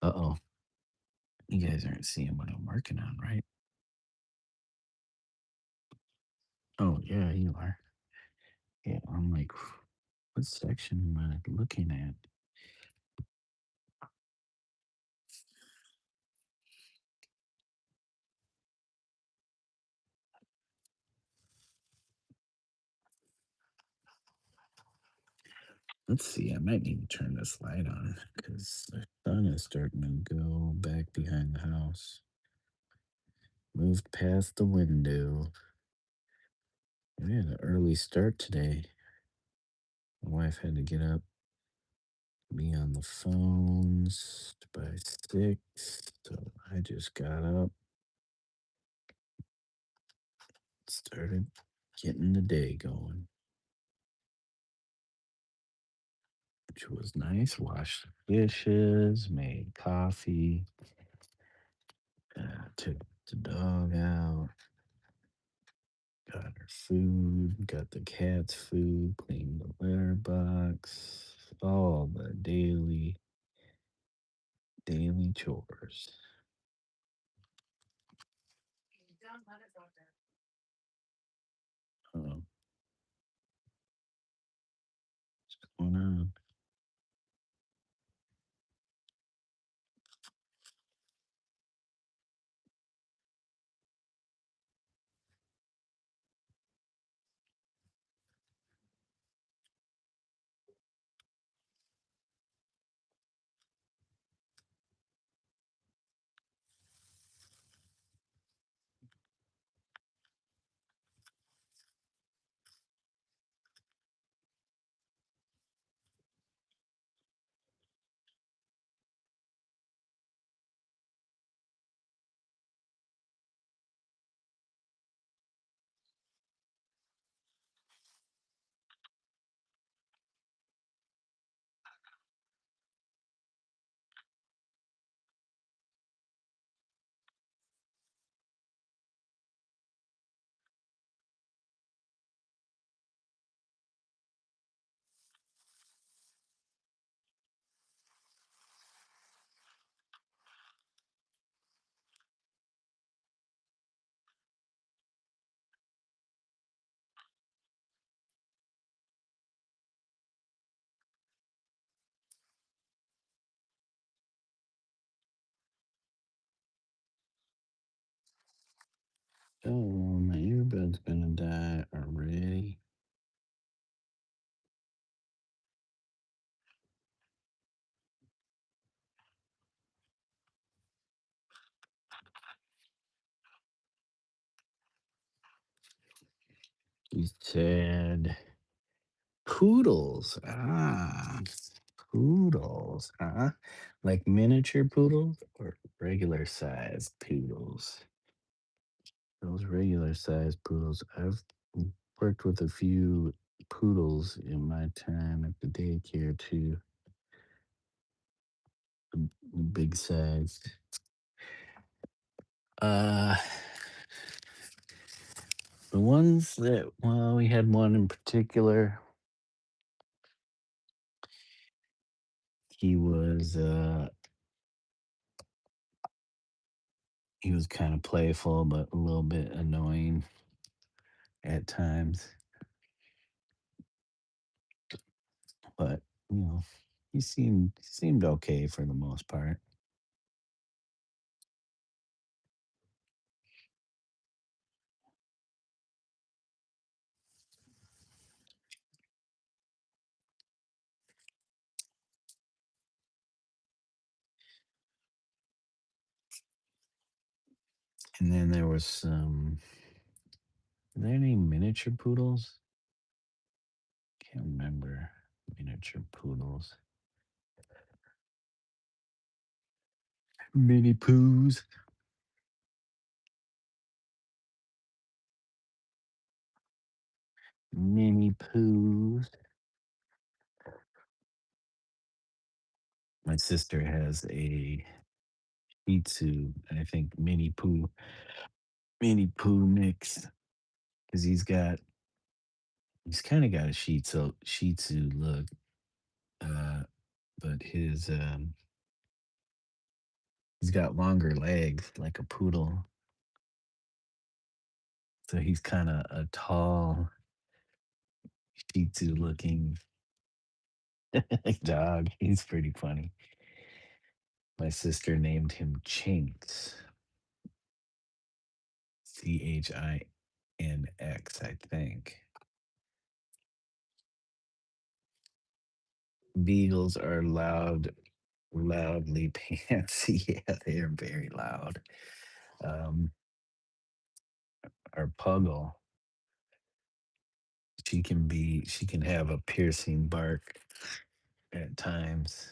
Uh oh. You guys aren't seeing what I'm working on, right? Oh, yeah, you are. Yeah, I'm like, what section am I looking at? Let's see, I might need to turn this light on because the sun is starting to go back behind the house. Moved past the window. We had an early start today. My wife had to get up, be on the phones by 6. So I just got up, started getting the day going, which was nice. Washed the dishes, made coffee, took the dog out, got her food, got the cat's food, cleaned the litter box. all the daily chores. Oh, what's going on? Oh, my earbud's gonna die already. He said poodles. Poodles, huh? Like miniature poodles or regular sized poodles? Those regular sized poodles. I've worked with a few poodles in my time at the daycare too. The big size. Uh, the ones that, well, we had one in particular. He was uh he was kind of playful but a little bit annoying at times. But you know, he seemed okay for the most part. And then there was some. Are there any miniature poodles? Can't remember miniature poodles. Mini poos. Mini poos. My sister has a Shih Tzu, I think mini poo mix because he's kind of got a Shih Tzu look, uh, but he's got longer legs like a poodle, so he's kind of a tall Shih Tzu looking dog. He's pretty funny. My sister named him Chinks, Chinx, I think. Beagles are loudly pantsy. Yeah, they are very loud. Um, our Puggle, she can have a piercing bark at times,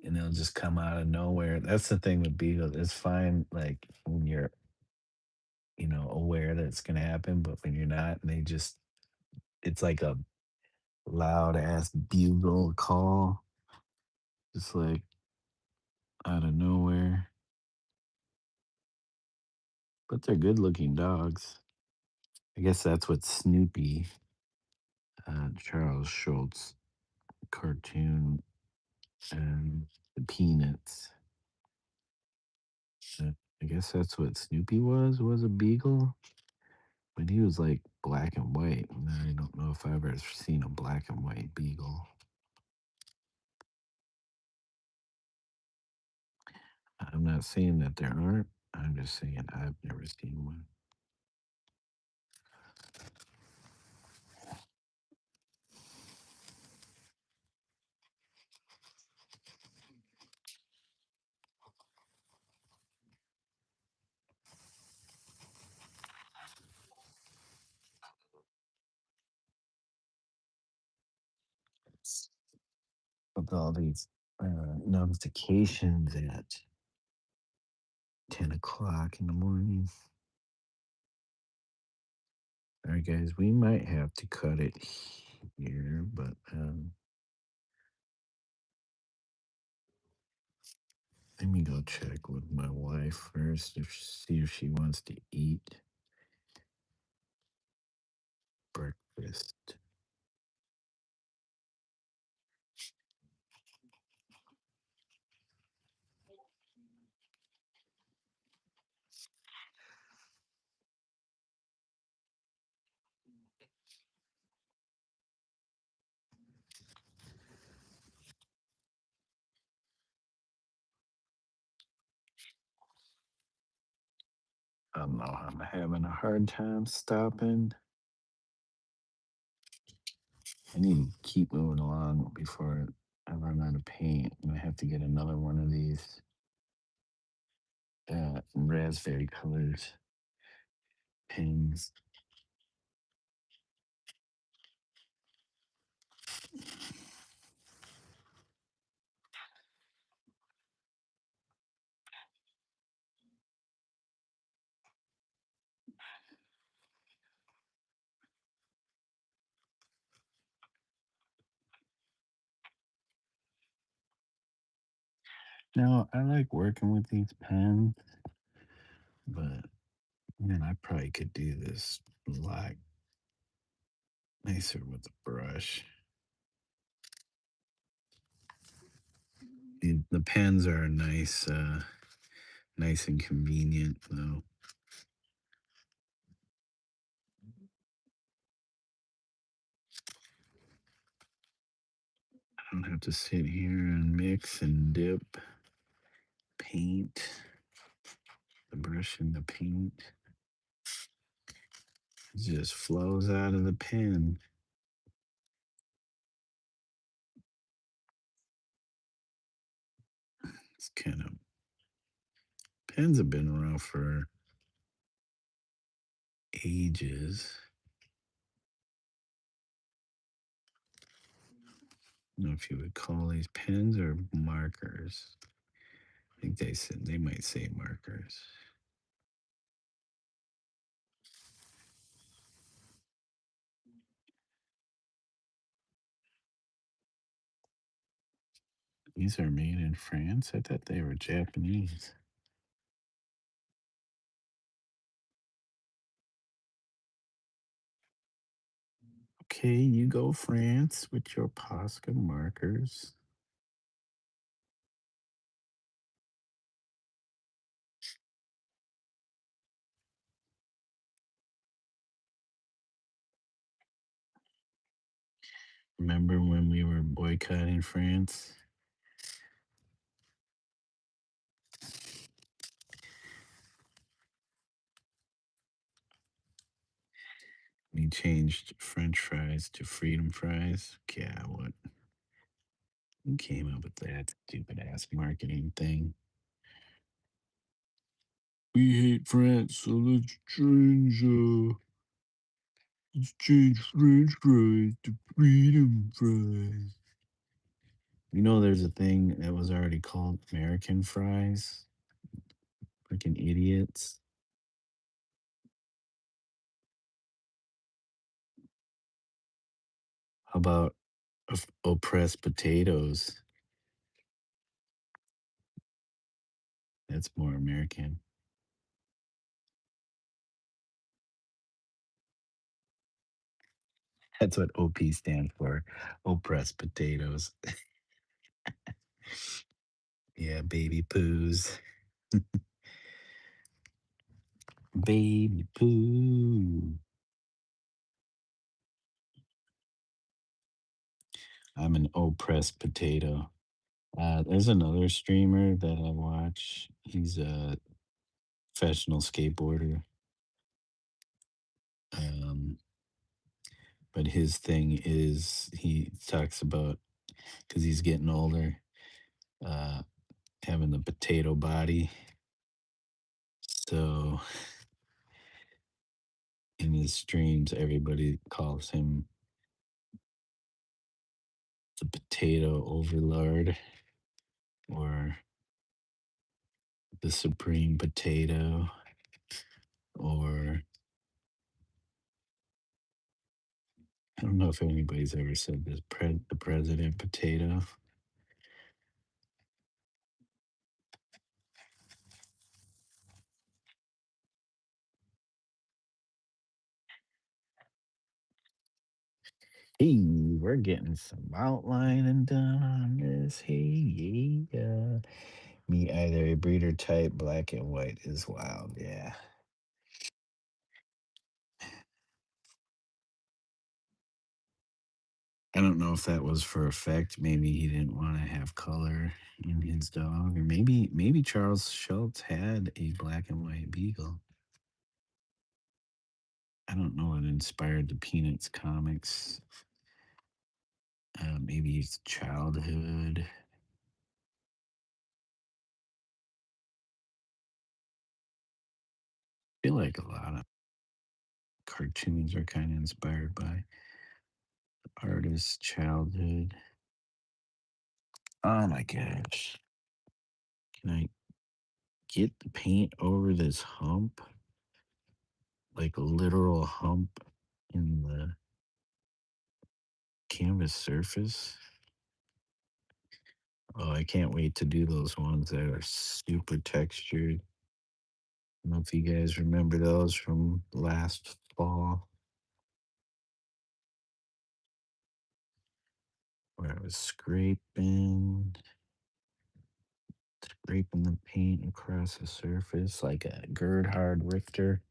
and it'll just come out of nowhere. That's the thing with beagles. It's fine, like when you're, aware that it's gonna happen, but when you're not, and it's like a loud ass bugle call, just like out of nowhere. But they're good looking dogs. I guess that's what Snoopy, Charles Schultz, cartoon and the Peanuts. Uh, I guess that's what Snoopy was a beagle, but he was like black and white. And I don't know if I've ever seen a black and white beagle. I'm not saying that there aren't. I'm just saying I've never seen one. With all these notifications at 10 o'clock in the morning. All right, guys, we might have to cut it here, but let me go check with my wife first, see if she wants to eat breakfast. I don't know, I'm having a hard time stopping. I need to keep moving along before I run out of paint. I'm gonna have to get another one of these raspberry colored pens. Now, I like working with these pens, but man, I probably could do this a lot nicer with a brush. The pens are nice, nice and convenient, though. I don't have to sit here and mix and dip paint, the brush and the paint. It just flows out of the pen. It's kind of pens have been around for ages. I don't know if you would call these pens or markers. I think they might say markers. These are made in France. I thought they were Japanese. Okay, you go France with your Posca markers. Remember when we were boycotting France? We changed French fries to freedom fries. Yeah, what? Who came up with that stupid ass marketing thing? We hate France, so let's change French fries to freedom fries. You know, there's a thing that was already called American fries. Freaking idiots. How about oppressed potatoes? That's more American. That's what OP stands for. Oppressed potatoes. Yeah, baby poos. Baby poo. I'm an oppressed potato. There's another streamer that I watch. He's a professional skateboarder. Um, but his thing is he talks about because he's getting older, uh, having the potato body. So in his streams, everybody calls him the potato overlord or the supreme potato or I don't know if anybody's ever said this, the president potato. Hey, we're getting some outlining done on this. Hey, yeah. Me either a breeder type, black and white is wild. Yeah. I don't know if that was for effect. Maybe he didn't want to have color in his dog, or maybe Charles Schultz had a black and white beagle. I don't know what inspired the Peanuts comics. Maybe his childhood. I feel like a lot of cartoons are kind of inspired by artist's childhood. Oh my gosh. Can I get the paint over this hump? Like a literal hump in the canvas surface? Oh, I can't wait to do those ones that are super textured. I don't know if you guys remember those from last fall where I was scraping the paint across the surface like a Gerhard Richter.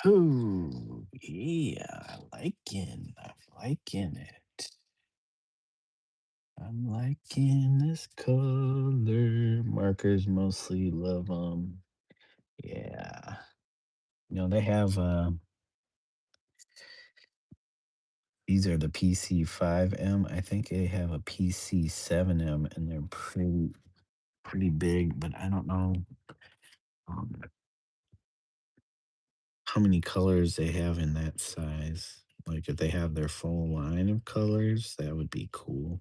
Oh, yeah, I'm liking it. I'm liking this color. Markers mostly love them. Yeah. They have these are the PC5M. I think they have a PC7M and they're pretty big, but I don't know um, how many colors they have in that size. Like if they have their full line of colors, that would be cool.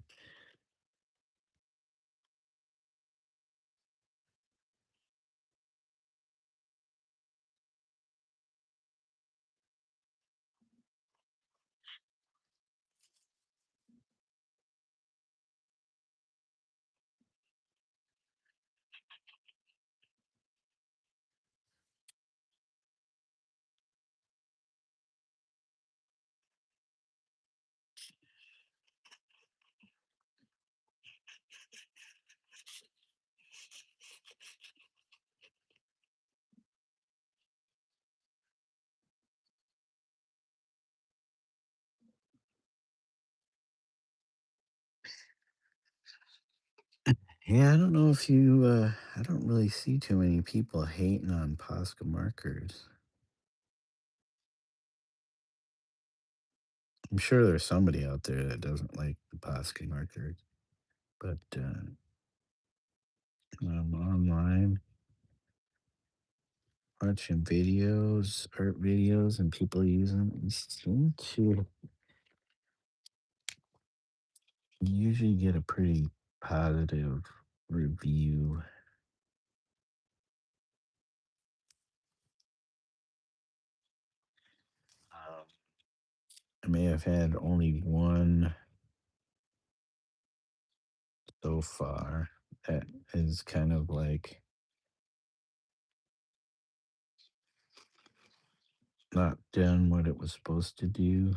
Yeah, I don't know if you, I don't really see too many people hating on Posca markers. I'm sure there's somebody out there that doesn't like the Posca markers, but online watching videos, art videos, and people using them, you seem to usually get a pretty positive review. I may have had only one so far that is kind of like not done what it was supposed to do.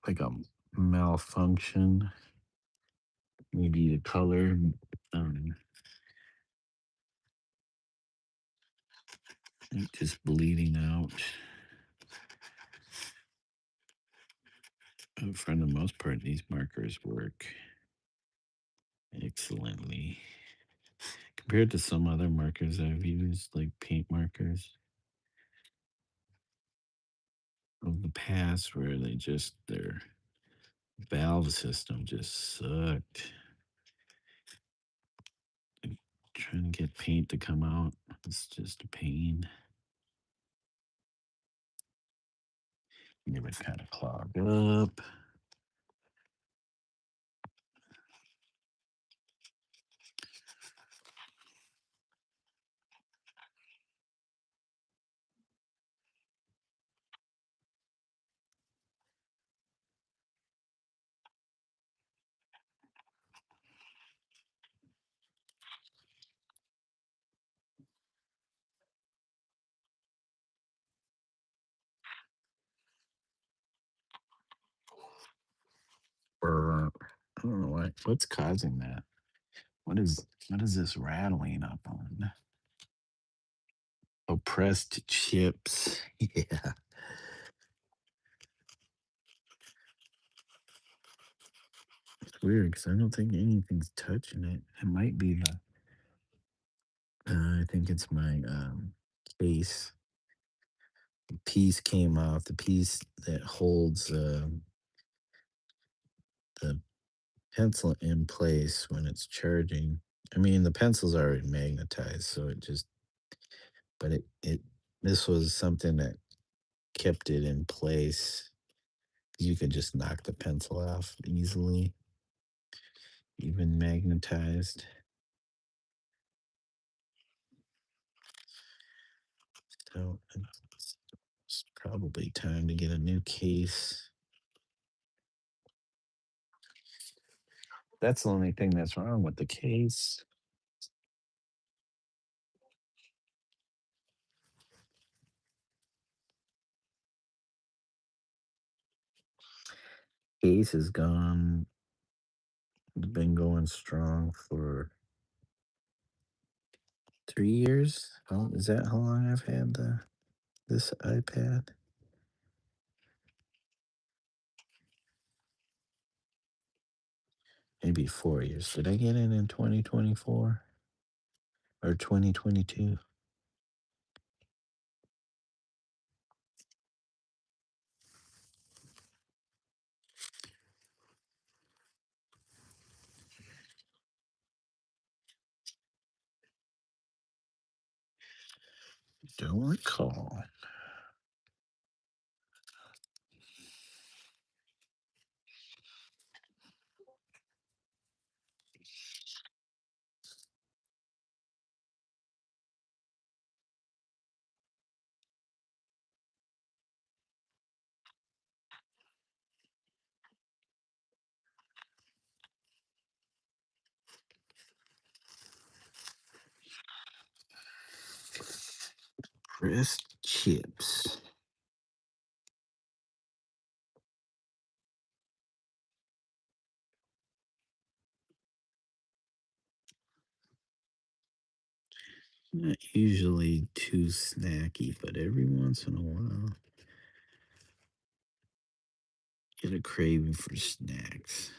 Like a malfunction. Maybe the color, um, just bleeding out. For the most part, these markers work excellently compared to some other markers I've used, like paint markers of the past, where their valve system just sucked. Like, trying to get paint to come out, it's just a pain. They would kind of clog up. Or I don't know what's causing that. What is this rattling up on? Oppressed chips. Yeah. It's weird because I don't think anything's touching it. It might be I think it's my case. The piece came off. The piece that holds the pencil in place when it's charging. I mean, the pencil's already magnetized, so it just, but this was something that kept it in place. You could just knock the pencil off easily, even magnetized. So it's probably time to get a new case. That's the only thing that's wrong with the case. Case is gone. It's been going strong for 3 years. Is that how long I've had this iPad? Maybe 4 years. Did I get it in 2024 or 2022? Don't recall. Pressed chips. Not usually too snacky, but every once in a while, get a craving for snacks.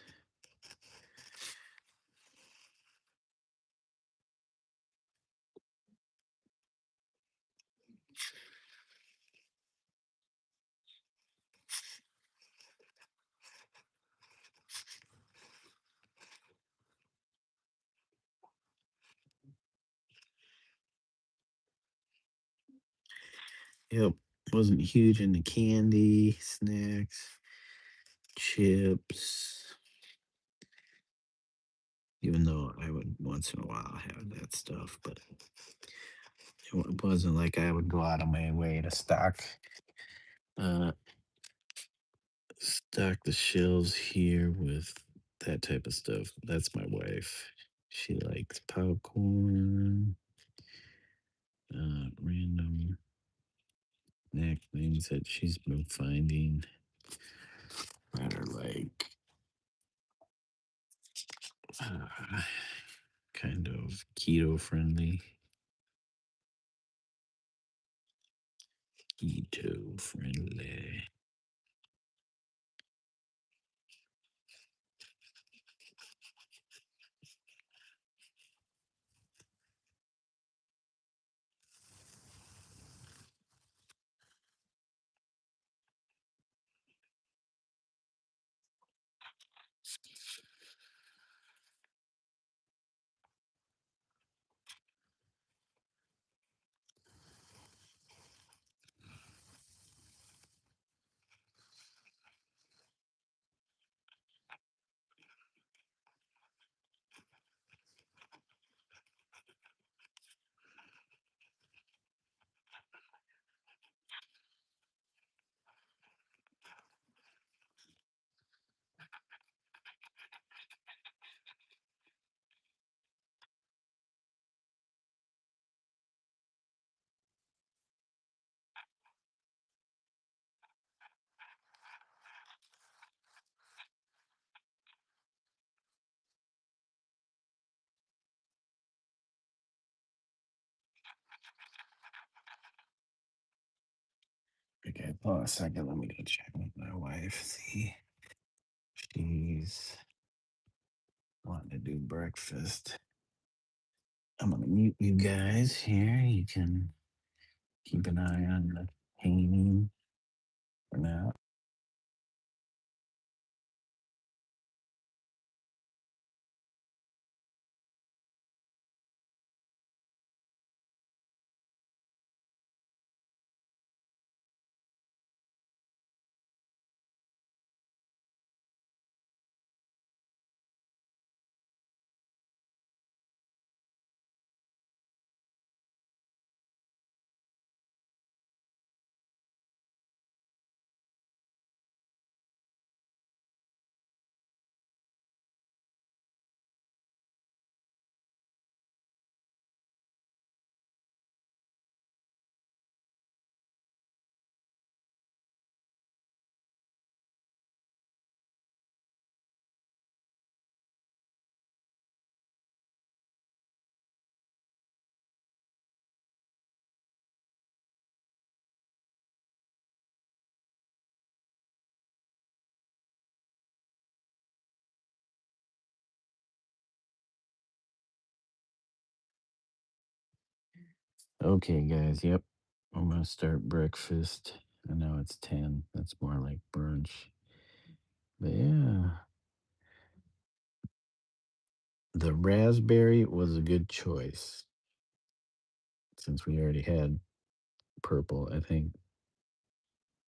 Yep, wasn't huge into candy, snacks, chips, even though I would once in a while have that stuff, but it wasn't like I would go out of my way to uh, stock the shelves here with that type of stuff. That's my wife. She likes popcorn, random snack things that she's been finding that are like uh, kind of keto friendly. Keto friendly. Okay, hold on a second. Let me go check with my wife. See, she's wanting to do breakfast. I'm gonna mute you guys here. You can keep an eye on the painting for now. Okay, guys. Yep, I'm gonna start breakfast. I know it's 10. That's more like brunch. But yeah, the raspberry was a good choice since we already had purple. I think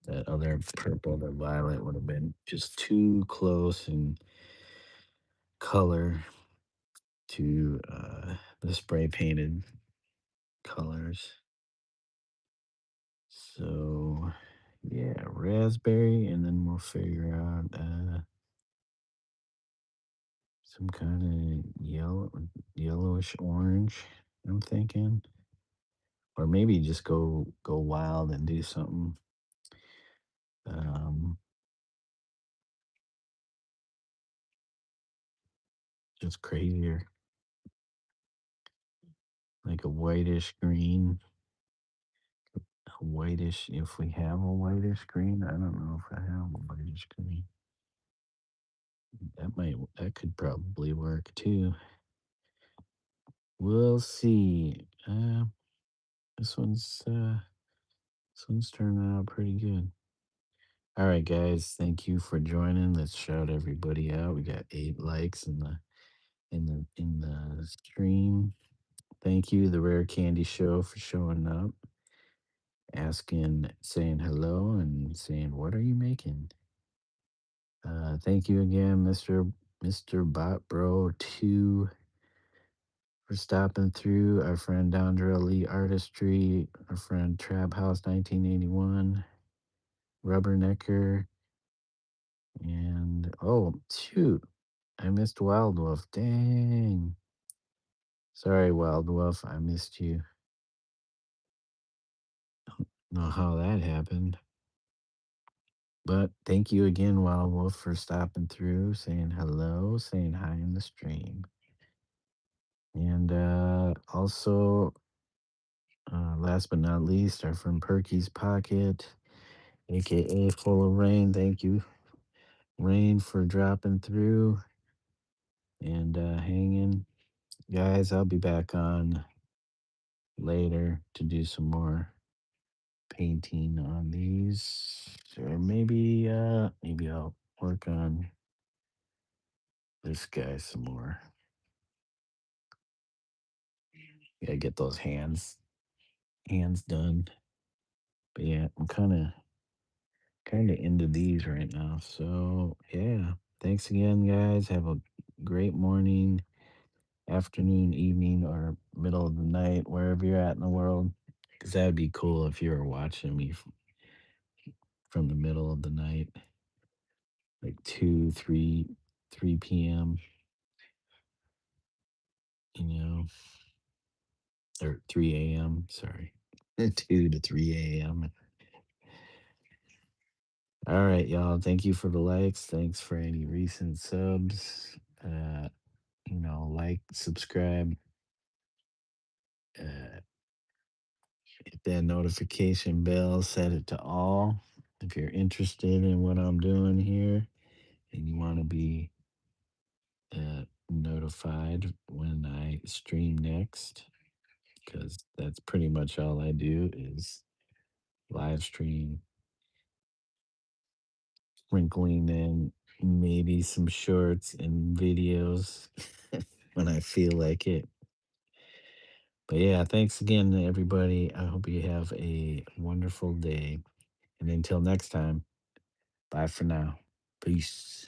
that other purple, the violet, would have been just too close in color to the spray painted colors. So yeah, raspberry, and then we'll figure out some kind of yellowish orange. I'm thinking, or maybe just go wild and do something um, just crazier. like a whitish green. A whitish, if we have a whitish green. I don't know if I have a whitish green. That could probably work too. We'll see. This one's uh this one's turning out pretty good. All right, guys, thank you for joining. Let's shout everybody out. We got 8 likes in the stream. Thank you, the Rare Candy Show, for showing up, asking, saying hello, and saying, "What are you making?" Thank you again, Mister Bot Bro 2, for stopping through. Our friend Dondra Lee Artistry, our friend Trap House 1981, Rubbernecker, and oh shoot, I missed Wild Wolf. Dang. Sorry, Wild Wolf, I missed you. Know how that happened. But thank you again, Wild Wolf, for stopping through, saying hello, saying hi in the stream. And also, last but not least, our friend Perky's Pocket, aka Full of Rain. Thank you, Rain, for dropping through and hanging. Guys, I'll be back on later to do some more painting on these. Or maybe I'll work on this guy some more. Gotta get those hands done. But yeah, I'm kinda into these right now. So yeah. Thanks again, guys. Have a great morning, afternoon, evening, or middle of the night, wherever you're at in the world. Because that'd be cool if you were watching me from the middle of the night, like 2, 3 p.m., you know, or 3 a.m. Sorry. 2 to 3 a.m. All right, y'all. Thank you for the likes. Thanks for any recent subs. Like, subscribe, uh, hit that notification bell, set it to all. If you're interested in what I'm doing here and you want to be notified when I stream next, because that's pretty much all I do is live stream, sprinkling in maybe some shorts and videos when I feel like it. But yeah, thanks again to everybody. I hope you have a wonderful day. And until next time, bye for now. Peace.